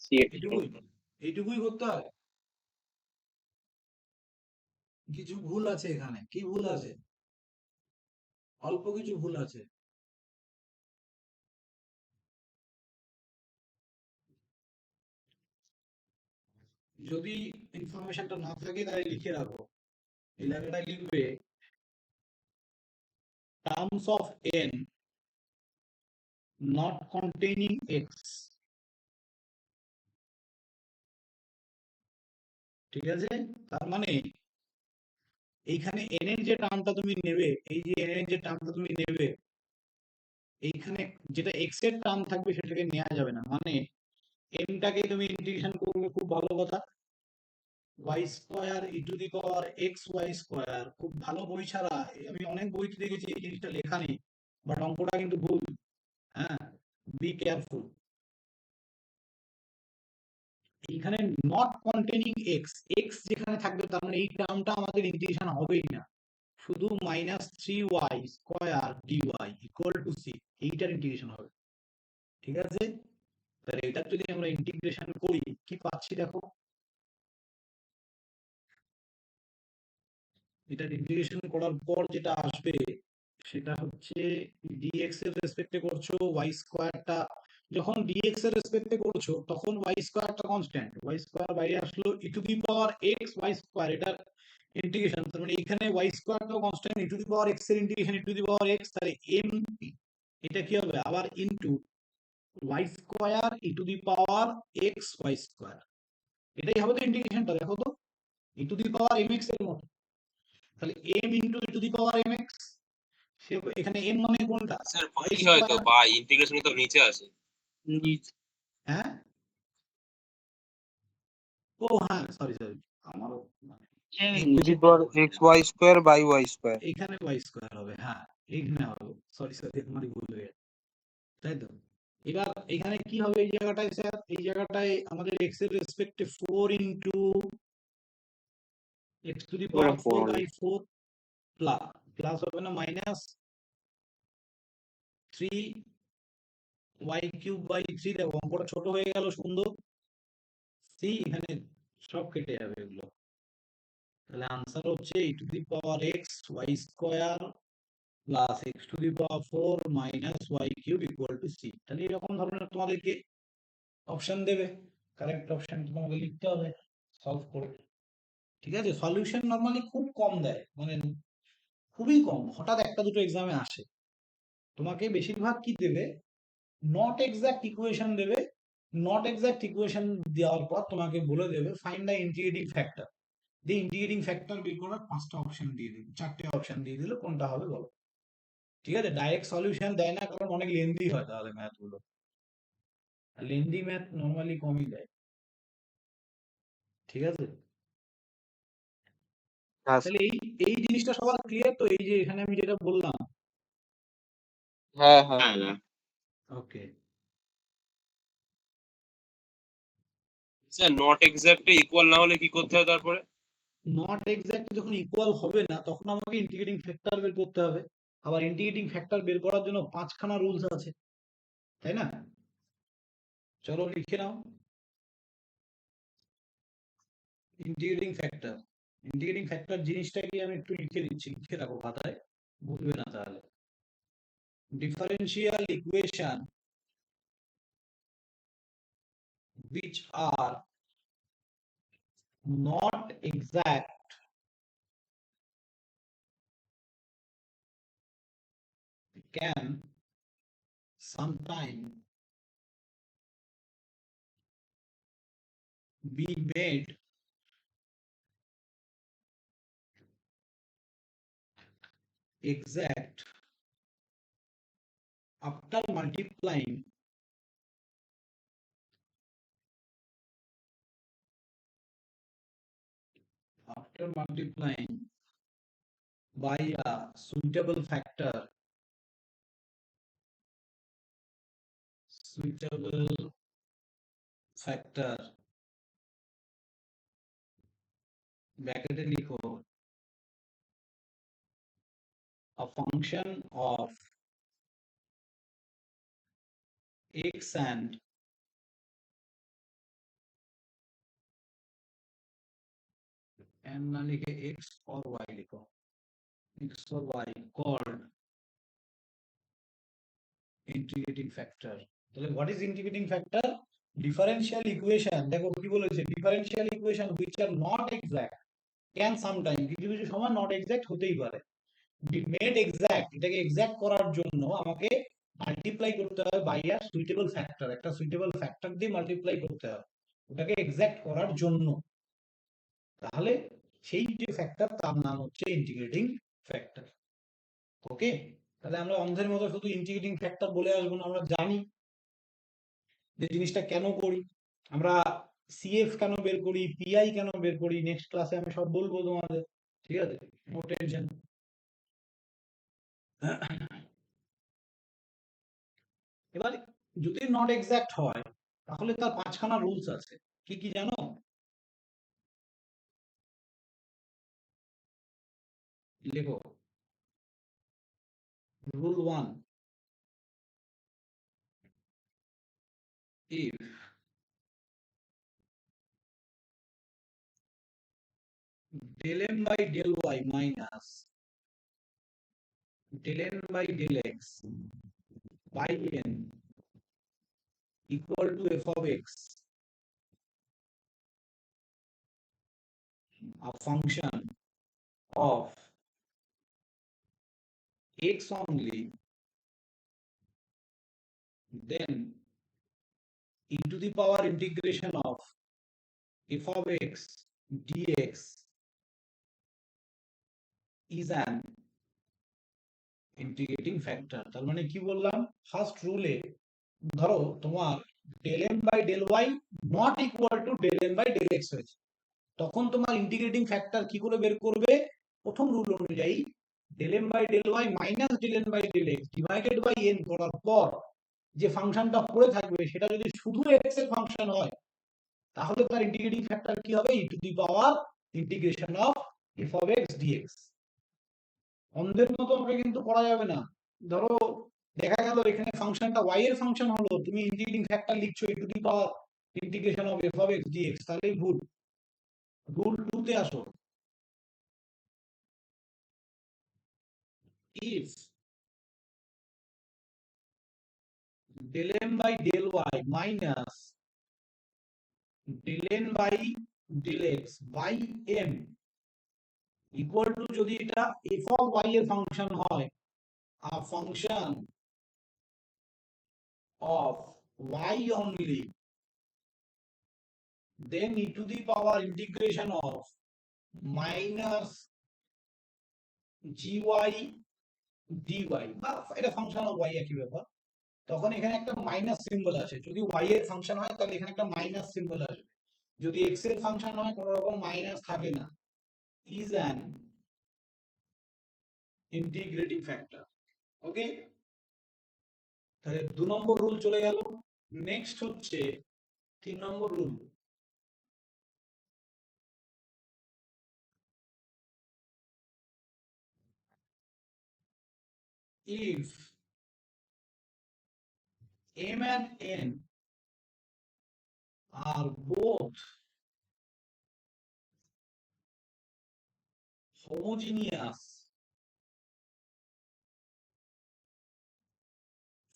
c এইটুকুই করতে হয়। কিছু ভুল আছে এখানে, কি ভুল আছে? অল্প কিছু ভুল আছে। যদি ইনফরমেশনটা না থাকে তাহলে লিখে রাখো, এই লেখাটা লিখবে terms of n not containing x, ঠিক আছে? তার মানে এইখানে n এর যে টার্মটা তুমি নেবে, এই যে n এর যে টার্মটা তুমি নেবে, এইখানে যেটা x এর টার্ম থাকবে সেটাকে নেওয়া যাবে না, মানে n টাকে তুমি ইন্টিগ্রেশন করবে, খুব ভালো কথা, y square e to the power x y square, খুব ভালো বই ছাড়া, আমি অনেক বইতে দেখেছি এই জিনিসটা লেখা নেই, বাট অঙ্কটা কিন্তু ভুল, হ্যাঁ, বি কেয়ারফুল। এইখানে নট কন্টেনিং এক্স, এক্স যেখানে থাকবে তার মানে এই টার্মটা আমাদের ইন্টিগ্রেশন হবেই না, শুধু -3y square dy equal two c, এইটার ইন্টিগ্রেশন হবে, ঠিক আছে? তাহলে এটা যদি আমরা ইন্টিগ্রেশন করি কি পাচ্ছি দেখো, এটা ইন্টিগ্রেশন করার পর যেটা আসবে সেটা হচ্ছে dx এর রেসপেক্টে করছো y স্কয়ারটা, যখন dx এর রেসপেক্টে করছো তখন y স্কয়ারটা কনস্ট্যান্ট, y স্কয়ার বাইরে আসলো, e to the power x y square, এটা ইন্টিগ্রেশন, তার মানে এখানে y স্কয়ারটাও constant, e to the power x এর integration e to the power x, তাহলে m, এটা কি হবে আবার into y square e to the power x y square, এটাই হবে তো ইন্টিগ্রেশনটা, দেখো তো e to the power mx এর মতো, তাহলে m into e to the power mx, এখানে m মানে কোনটা, স্যার y বাই হয়তো, স্কয়ার, বাই ইন্টিগ্রেশন তো নিচে আছে। হ্যাঁ ও হ্যাঁ, সরি আমারও মানে x to the power x y square by y square. এইখানে y স্কয়ার হবে, হ্যাঁ এইখানে হবে, সরি আমারই ভুল হয়ে গেছে, তাই তো। এবার এখানে কি হবে এই জায়গাটায় স্যার, এই জায়গাটায় আমাদের x এর রেসপেক্টে 4 into x to the power 4 by 4 plus হবে না মাইনাস 3 y কিউব বাই 3, দেখো অঙ্কটা ছোট হয়ে গেল সুন্দর, সি এখানে সব কেটে যাবে এগুলো, তাহলে আনসার হচ্ছে e to the power x y square plus x to the power 4 minus y cube equal to c। তাহলে এরকম ধরনের তোমাদেরকে অপশন দেবে, কারেক্ট অপশন তোমাকে লিখতে হবে সলভ করে, ঠিক আছে। সলিউশন নরমালি খুব কম দেয়, মানে খুবই কম, হঠাৎ একটা দুটো এক্সামে আসে। তোমাকে বেশিরভাগ কি দেবে, নট এক্সাক্ট ইকুয়েশন দেবে, নট এক্সাক্ট ইকুয়েশন দেওয়ার পর তোমাকে বলে দেবে ফাইন্ড দ্য ইন্টিগ্রেটিং ফ্যাক্টর, দিয়ে ইন্টিগ্রেটিং ফ্যাক্টর বের করার 5টা অপশন দিয়ে দিল, 4টে অপশন দিয়ে দিল, কোনটা হবে বলো, ঠিক আছে। ডাইরেক্ট সলিউশন দেয় না, কারণ অনেক লেন্দি হয় তাহলে ম্যাথ গুলো, লেন্দি ম্যাথ নরমালি কমই দেয়, ঠিক আছে। হ্যাঁ তাহলে এই এই জিনিসটা সবার ক্লিয়ার তো, এই যে এখানে আমি যেটা বললাম, হ্যাঁ হ্যাঁ ওকে। স্যার নট এক্সাক্টলি ইকুয়াল না হলে কি করতে হবে তারপরে? নট এক্স্যাক্ট যখন ইকুয়াল হবে না তখন আমাকে ইন্টিগ্রেটিং ফ্যাক্টর বের করতে হবে, আবার ইন্টিগ্রেটিং ফ্যাক্টর বের করার জন্য 5খানা রুলস আছে, তাই না। চলো লিখে নাও ইন্টিগ্রেটিং ফ্যাক্টর জিনিসটাকে আমি একটু লিখে দিচ্ছি, লিখে রাখো খাতায়, ভুলবে না তাহলে। Differential equation which are not exact can sometime be made exact after multiplying by a suitable factor ব্র্যাকেটে লিখো a function of x and না লিখে x or y লিখো, x or y called integrating factor। তাহলে what is integrating factor? Differential equation, দেখো কি বলেছে, differential equation which are not exact can sometime, কিছু কিছু সময় নট এক্সাক্ট হতেই পারে, মেড এক্সাক্ট, এটাকে এক্সাক্ট করার জন্য আমাকে মাল্টিপ্লাই করতে হবে বাই আ সুইটেবল ফ্যাক্টর, একটা সুইটেবল ফ্যাক্টর দিয়ে মাল্টিপ্লাই করতে হবে ওটাকে এক্সাক্ট করার জন্য, তাহলে সেই যে ফ্যাক্টর তার নাম হচ্ছে ইন্টিগ্রেটিং ফ্যাক্টর। ওকে, তাহলে আমরা অন্ধের মতো শুধু ইন্টিগ্রেটিং ফ্যাক্টর বলে আসবো না, আমরা জানি যে জিনিসটা কেন করি, আমরা সিএফ কেন বের করি, পিআই কেন বের করি, নেক্সট ক্লাসে আমি সব বলবো তোমাদের, ঠিক আছে, নো টেনশন। এবার যদি নট এক্সাক্ট হয় তাহলে তার 5খানা রুলস আছে, কি কি জানো? লেখো, rule 1, if del m by del y minus del n by del x by n equal to f of x, a function of x only, then e to the power integration of f of x dx is an integrating factor। তার মানে কি বললাম, first রুলে ধরো তোমার del m by del y not equal to del m by del x হয়েছে, তখন তোমার integrating factor কি করে বের করবে? প্রথম রুল অনুযায়ী del m by del y minus del n by del x divided by n করার পর যে ফাংশনটা পড়ে থাকবে সেটা যদি শুধু x এর ফাংশন হয় তাহলে তার ইন্টিগ্রেটিং ফ্যাক্টর কি হবে? e to the power integration of f of x dx। অন্ধের মতো আমাকে কিন্তু করা যাবে না। ধরো দেখা গেল এখানে ফাংশনটা y এর ফাংশন হলো, তুমি ইন্টিগ্রেটিং ফ্যাক্টর লিখছো e to the power integration of f of x dx, তাহলে ভুল। রুল 2 তে আসো। if del m by del y minus del n by del x by m equal to যদি এটা f of y এর function হয়, a function of y only, then e to the power integration of minus gy dy বা এটা function of y একই ব্যাপার, তখন এখানে একটা মাইনাস সিম্বল আছে। যদি y এর ফাংশন হয় তাহলে এখানে একটা মাইনাস সিম্বল আসবে, যদি x এর ফাংশন হয় কোনো রকম মাইনাস থাকে না, is an integrating factor। ওকে, তাহলে 2 নম্বর রুল চলে গেল। নেক্সট হচ্ছে 3 নম্বর rule. if m and n are both homogeneous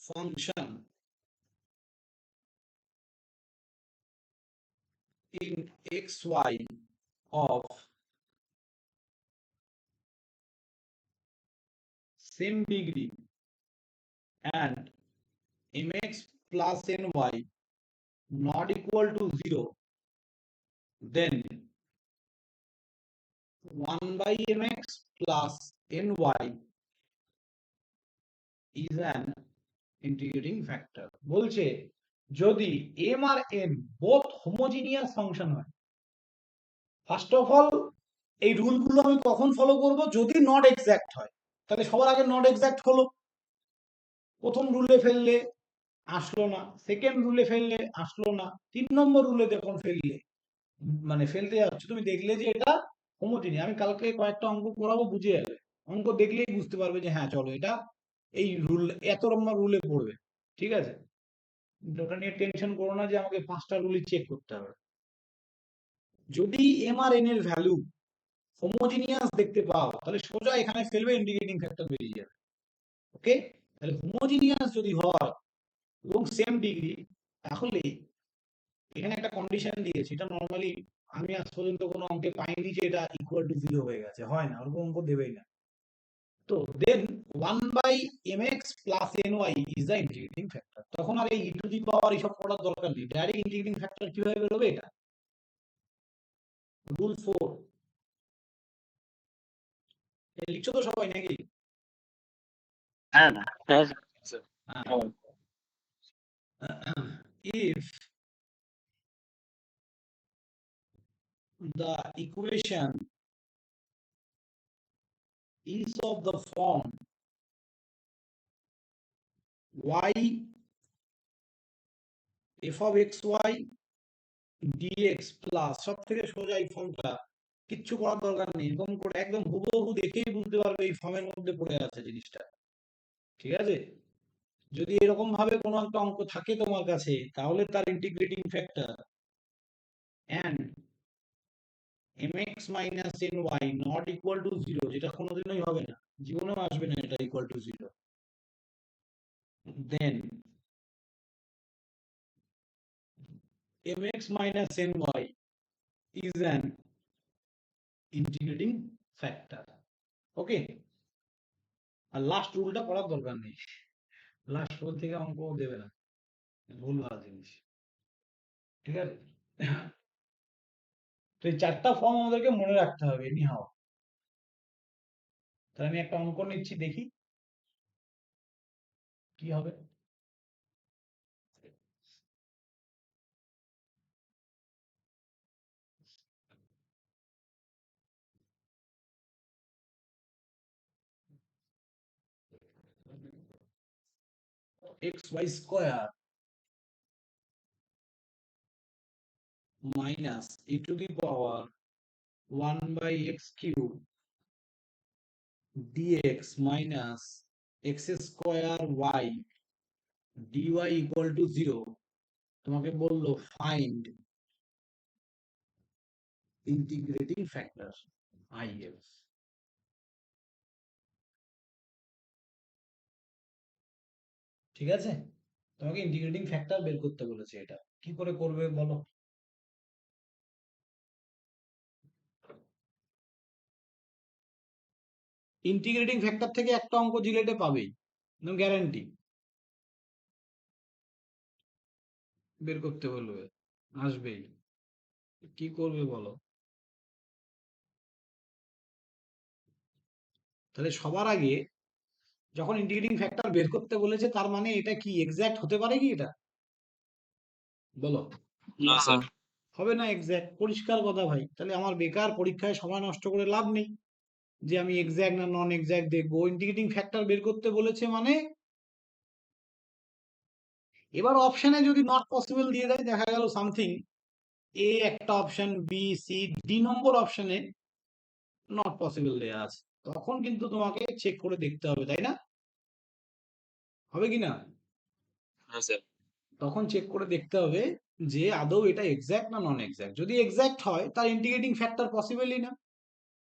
function in xy of same degree and mx plus ny not equal to 0, then 1 by mx plus ny is an integrating factor। বলছে যদি m আর n both homogeneous function হয়, first of all এই রুলগুলো আমি কখন follow করব? যদি not exact হয়, তাহলে সবার আগে নট এক্সাক্ট হলো, প্রথম রুলে ফেললে আসলো না, সেকেন্ড রুলে ফেললে আসলো না, 3 নম্বর রুলে যখন ফেললে মানে ফেলতে যাচ্ছ তুমি দেখলে যে এটা হোমোজিনিয়াস। আমি কালকে কয়েকটা অঙ্ক করাবো, বুঝে যাবে, অঙ্ক দেখলেই বুঝতে পারবে যে হ্যাঁ চলো এটা এই রুল এত নম্বর রুলে পড়বে। ঠিক আছে, ওটা নিয়ে টেনশন করো না যে আমাকে 5টা রুলই চেক করতে হবে। যদি এম আর এন এর ভ্যালু হোমোজিনিয়াস দেখতে পাও তাহলে সোজা এখানে ফেলবে, ইন্টিগ্রেটিং ফ্যাক্টর বেরিয়ে যাবে। ওকে, তাহলে হোমোজিনিয়াস যদি হয় এবং সেম ডিগ্রি, তাহলে এখানে একটা কন্ডিশন দিয়েছে, এটা নরমালি আমি আজ পর্যন্ত কোনো অঙ্কে পাইনি যে এটা ইকুয়াল টু 0 হয়ে গেছে, হয় না, ওরকম অঙ্ক দেবেই না। তো then 1 by mx plus ny is the integrating factor. তখন আর এই ই টু দি পাওয়ার এইসব করার দরকার নেই, ডাইরেক্ট ইন্টিগ্রেটিং ফ্যাক্টর কিভাবে বেরোবে? এটা রুল 4। লিখছো তো সবাই নাকি? হ্যাঁ হ্যাঁ। হ্যাঁ। if the equation is of the form y f of xy dx plus, সব থেকে সোজা এই ফর্মটা, কিচ্ছু করার দরকার নেই, এরকম করে একদম হুবহু দেখেই বুঝতে পারবে এই ফর্মের মধ্যে পড়ে আছে জিনিসটা। ঠিক আছে, যদি এরকম ভাবে কোনো একটা অঙ্ক থাকে তোমার কাছে তাহলে তার integrating factor and mx minus ny not equal to 0, যেটা কোনোদিনই হবে না, জীবনেও আসবে না এটা equal to 0, then mx minus ny is an integrating factor। Okay, আর লাস্ট রুলটা পড়ার দরকার নেই, লাস্ট রুল থেকে অঙ্ক দেবে না, ভুলভাল জিনিস। ঠিক আছে, তো এই 4টা ফর্ম আমাদেরকে মনে রাখতে হবে এনি হাও। তাহলে আমি একটা অঙ্ক নিচ্ছি, দেখি কি হবে। xy square minus e to the power 1 by x cube dx minus x square y dy equal to 0, তোমাকে বললো ফাইন্ড ইন্টিগ্রেটিং ফ্যাক্টর IF। ঠিক আছে, তোমাকে ইন্টিগ্রেটিং ফ্যাক্টর বের করতে বলেছে। এটা কি করে করবে বলো? ইন্টিগ্রেটিং ফ্যাক্টর থেকে একটা অঙ্ক জিলেটে পাবেই, গ্যারান্টি। বের করতে বলবে, আসবেই। কি করবে বলো? তাহলে সবার আগে যখন ইন্টিগ্রেটিং ফ্যাক্টর বের করতে বলেছে, তার মানে এটা কি এক্সাক্ট হতে পারে কি? এটা বলো। না স্যার। হবে না এক্সাক্ট, পরিষ্কার কথা ভাই। তাহলে আমার বেকার পরীক্ষায় সময় নষ্ট করে লাভ নেই যে আমি এক্সাক্ট না নন এক্সাক্ট দেখবো। ইন্টিগ্রেটিং ফ্যাক্টর বের করতে বলেছে মানে, এবার অপশনে যদি নট পসিবল দিয়ে দেয়, দেখা গেল সামথিং এ একটা অপশন, বি সি ডি নম্বর অপশনে নট পসিবল দেয়া আছে, তখন কিন্তু তোমাকে চেক করে দেখতে হবে, তাই না? হবে কি না? হ্যাঁ স্যার। তখন চেক করে দেখতে হবে যে আদৌ এটা এক্সাক্ট না নন এক্সাক্ট। যদি এক্সাক্ট হয় তার ইন্টিগ্রেটিং ফ্যাক্টর পসিবলই না,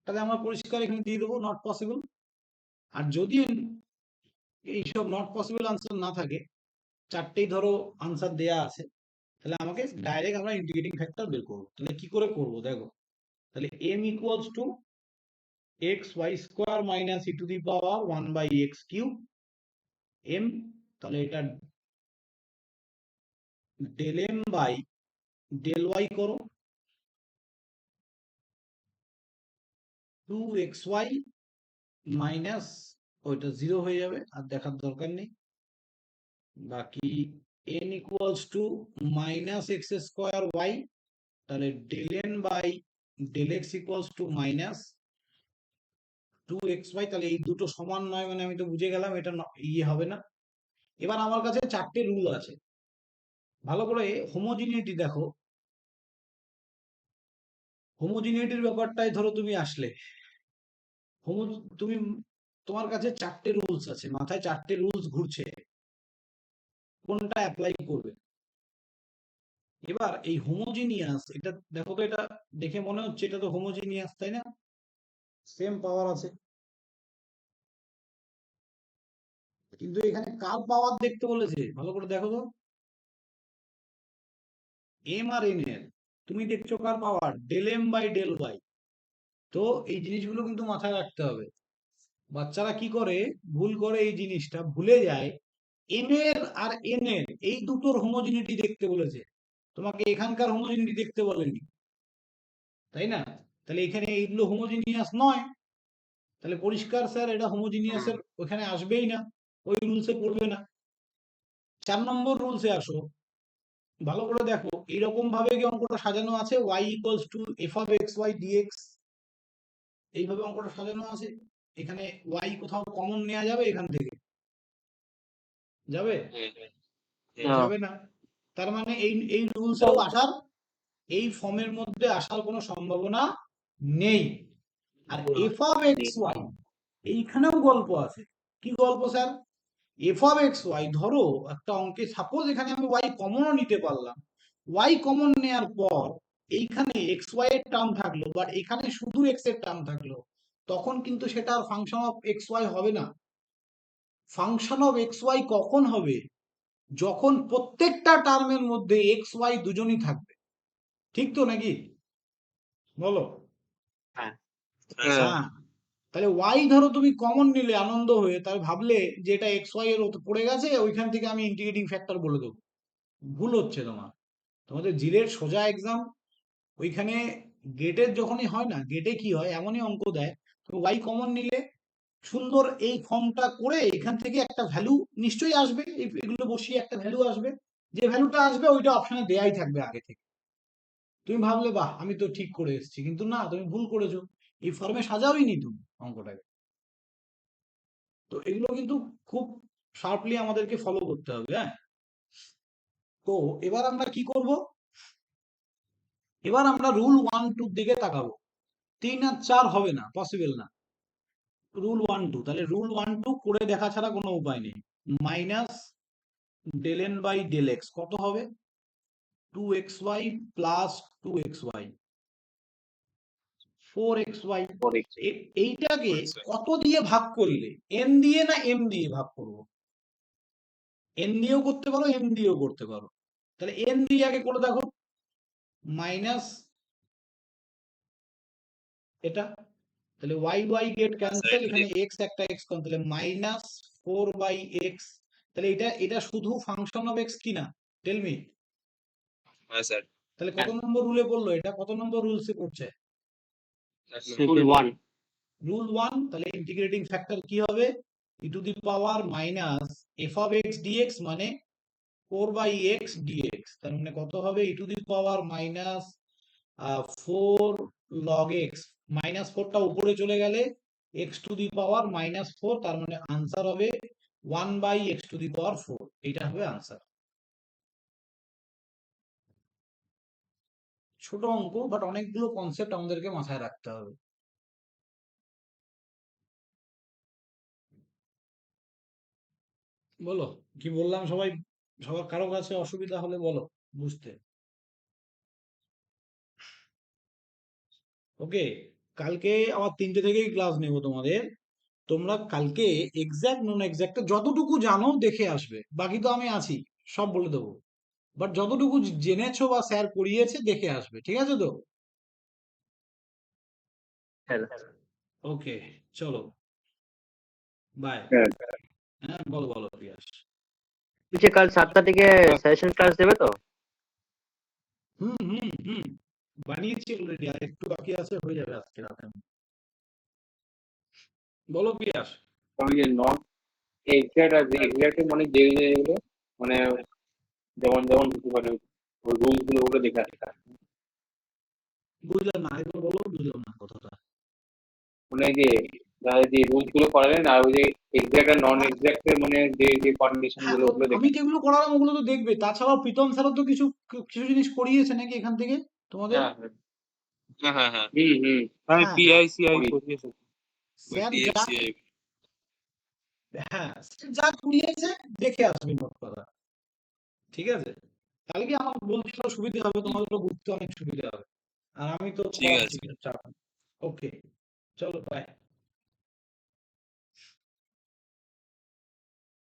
তাহলে আমরা পরিষ্কার এখানে দিয়ে দেবো নট পসিবল। আর যদি এইসব নট পসিবল আনসার না থাকে, চারটেই ধরো আনসার দেয়া আছে, তাহলে আমাকে ডাইরেক্ট আমরা ইন্টিগ্রেটিং ফ্যাক্টর বের করবো। তাহলে কি করে করবো দেখো, তাহলে m equals to xy square minus e to the power 1 by x cube m, তাহলে এটা del m by del y করো 2xy মাইনাস, ওইটা 0 হয়ে যাবে, আর দেখার দরকার নেই। বাকি n equals to minus x square y, তাহলে del n by del x equals to minus 2xy। তাহলে এই দুটো সমান নয় মানে আমি তো বুঝে গেলাম এটা ইয়ে হবে না। এবার আমার কাছে চারটে রুল আছে, ভালো করে হোমোজিনিটি দেখো। হোমোজিনিটির ব্যাপারটাই ধরো তুমি আসলে তুমি, তোমার কাছে চারটে রুলস আছে, মাথায় চারটে রুলস ঘুরছে, কোনটা অ্যাপ্লাই করবে? এবার এই হোমোজিনিয়াস, এটা দেখো তো, এটা দেখে মনে হচ্ছে এটা তো হোমোজিনিয়াস, তাই না? সেম পাওয়ার আছে, কিন্তু এখানে কার পাওয়ার দেখতে বলেছে ভালো করে দেখো তো। এম আর এন এর তুমি দেখছো কার power? Del M by del y. তো এই জিনিসগুলো কিন্তু মাথায় রাখতে হবে। বাচ্চারা কি করে, ভুল করে এই জিনিসটা, ভুলে যায় এম এর আর এন এর এই দুটোর হোমোজিনিটি দেখতে বলেছে, তোমাকে এখানকার হোমোজিনিটি দেখতে বলেনি, তাই না? তাহলে এখানে এইগুলো হোমোজিনিয়াস নয়, তাহলে পরিষ্কার স্যার এটা হোমোজিনিয়াসের ওখানে আসবেই না, ওই রুলসে পড়বে না। 4 নম্বর রুলসে আসো, ভালো করে দেখো, এইরকম ভাবে কি অঙ্কটা সাজানো আছে? y equals to f of x y dx, এইভাবে অঙ্কটা সাজানো আছে। এখানে y কোথাও কমন নেওয়া যাবে এখান থেকে? যাবে? যাবে না। তার মানে এই এই রুলসেও আসার, এই ফর্মের মধ্যে আসার কোনো সম্ভাবনা নেই। আর এফ অফ এক্স ওয়াই এইখানেও গল্প আছে। কি গল্প স্যার? এফ অফ এক্স ওয়াই, ধরো একটা অঙ্কে সাপোজ এখানে আমি ওয়াই কমনও নিতে পারলাম, ওয়াই কমন নেওয়ার পর এইখানে এক্স ওয়াই এর টার্ম থাকলো, বাট এখানে শুধু এক্স এর টার্ম থাকলো, তখন কিন্তু সেটা আর ফাংশন অফ এক্স ওয়াই হবে না। ফাংশন অফ এক্স ওয়াই কখন হবে? যখন প্রত্যেকটা টার্মের মধ্যে এক্স ওয়াই দুজনই থাকবে। ঠিক তো নাকি বলো? হ্যাঁ। হ্যাঁ। তাহলে ওয়াই ধরো তুমি কমন নিলে আনন্দ হয়ে, তাহলে ভাবলে যে এটা এক্স ওয়াই এর পড়ে গেছে, ওইখান থেকে আমি ইন্টিগ্রেটিং ফ্যাক্টর বলে দেবো। ভুল হচ্ছে তোমার। তোমাদের জিলের সোজা এক্সাম, ওইখানে গেটের যখনই হয় না, গেটে কি হয়, এমনই অঙ্ক দেয়, তুমি ওয়াই কমন নিলে সুন্দর এই ফর্মটা করে এখান থেকে একটা ভ্যালু নিশ্চয়ই আসবে, এগুলো বসিয়ে একটা ভ্যালু আসবে, যে ভ্যালুটা আসবে ওইটা অপশনে দেয়াই থাকবে আগে থেকে। তুমি ভাবলে বাহ আমি তো ঠিক করে এসেছি, কিন্তু না, তুমি ভুল করেছো, এই ফর্মে সাজাওই নি তুমি অঙ্কটাকে। তো এগুলো কিন্তু খুব শার্পলি আমাদেরকে ফলো করতে হবে। হ্যাঁ, তো এবার আমরা কি করব, এবার আমরা রুল 1-2 দিকে তাকাবো। 3 আর 4 হবে না, পসিবল না। রুল 1-2, তাহলে রুল 1-2 করে দেখা ছাড়া কোনো উপায় নেই। Minus del n by del x কত হবে, 2xy প্লাস 2xy 4xy। এইটাকে কত দিয়ে ভাগ করিলে, n দিয়ে না m দিয়ে ভাগ করব? n দিয়েও করতে পারো, m দিয়েও করতে পারো। তাহলে n দিয়ে আগে করে দেখো, মাইনাস এটা, তাহলে y গেট ক্যান্সেল, এখানে x একটা x কম, তাহলে মাইনাস 4/x। তাহলে এটা শুধু ফাংশন অফ x কিনা, টেল মি। হ্যাঁ স্যার। তাহলে কত নম্বর রুলে পড়লো এটা, কত নম্বর রুলসে পড়ছে? রুল 1। রুল 1। তাহলে ইন্টিগ্রেটিং ফ্যাক্টর কি হবে, e to the power minus f of x dx মানে 4/x dx। তার মানে কত হবে, e to the power minus 4 log x, minus 4টা উপরে চলে গেলে x to the power minus 4, তার মানে আনসার হবে 1/x টু দি পাওয়ার 4। এইটা হবে আনসার। ছোট অঙ্ক, বাট অনেকগুলো কনসেপ্ট আমাদেরকে মাথায় রাখতে হবে। বলো কি বললাম, সবার কারো কাছে অসুবিধা হলে বলো বুঝতে। ওকে, কালকে আবার 3টে থেকেই ক্লাস নেব তোমাদের। তোমরা কালকে এক্সাক্ট নন এক্সাক্ট যতটুকু জানো দেখে আসবে, বাকি তো আমি আছি, সব বলে দেবো। বাট যতটুকু জেনেছো বা স্যার পড়িয়েছে দেখে আসবে, ঠিক আছে তো? হ্যাঁ ওকে, চলো বাই। হ্যাঁ বলো বলো প্রিয়াস। বলছি কাল 7টা থেকে সেশন ক্লাস দেবে তো? হুম বানিয়েছি অলরেডি, আর একটু বাকি আছে, হয়ে যাবে আজকে রাতে। বলো প্রিয়াস। আমি যে নট এক্সাক্ট আছে, এক্সাক্ট মানে যেগুলো মানে যেমন যেমন হতে পারে ওই রুলস গুলো ওগুলো দেখে আসা। বুঝলাম না, একবার বলো, বুঝলাম না কথাটা। মানে যে যে রুলস গুলো করালেন আর ওই যে এক্সাক্ট আর নন এক্সাক্ট মানে যে কন্ডিশন হ্যাঁ, গুলো ওগুলো আমি দেখে। যেগুলো করালাম ওগুলো তো দেখবে, তাছাড়াও প্রীতম স্যারও তো কিছু কিছু জিনিস করিয়েছে নাকি এখান থেকে তোমাদের? হ্যাঁ হ্যাঁ। হুম আমি হ্যাঁ, পিআইসিআই করি। করিয়েছি। স্যার যা, DXCI হ্যাঁ স্যার যা করিয়েছে দেখে আসবে মোট কথা, ঠিক আছে? তাহলে কি আমার বলতে আরো সুবিধা হবে, তোমাদেরও বুঝতে অনেক সুবিধা হবে। আর আমি তো ঠিক করাচ্ছি, আছে। চাপ। ওকে, চলো বাই।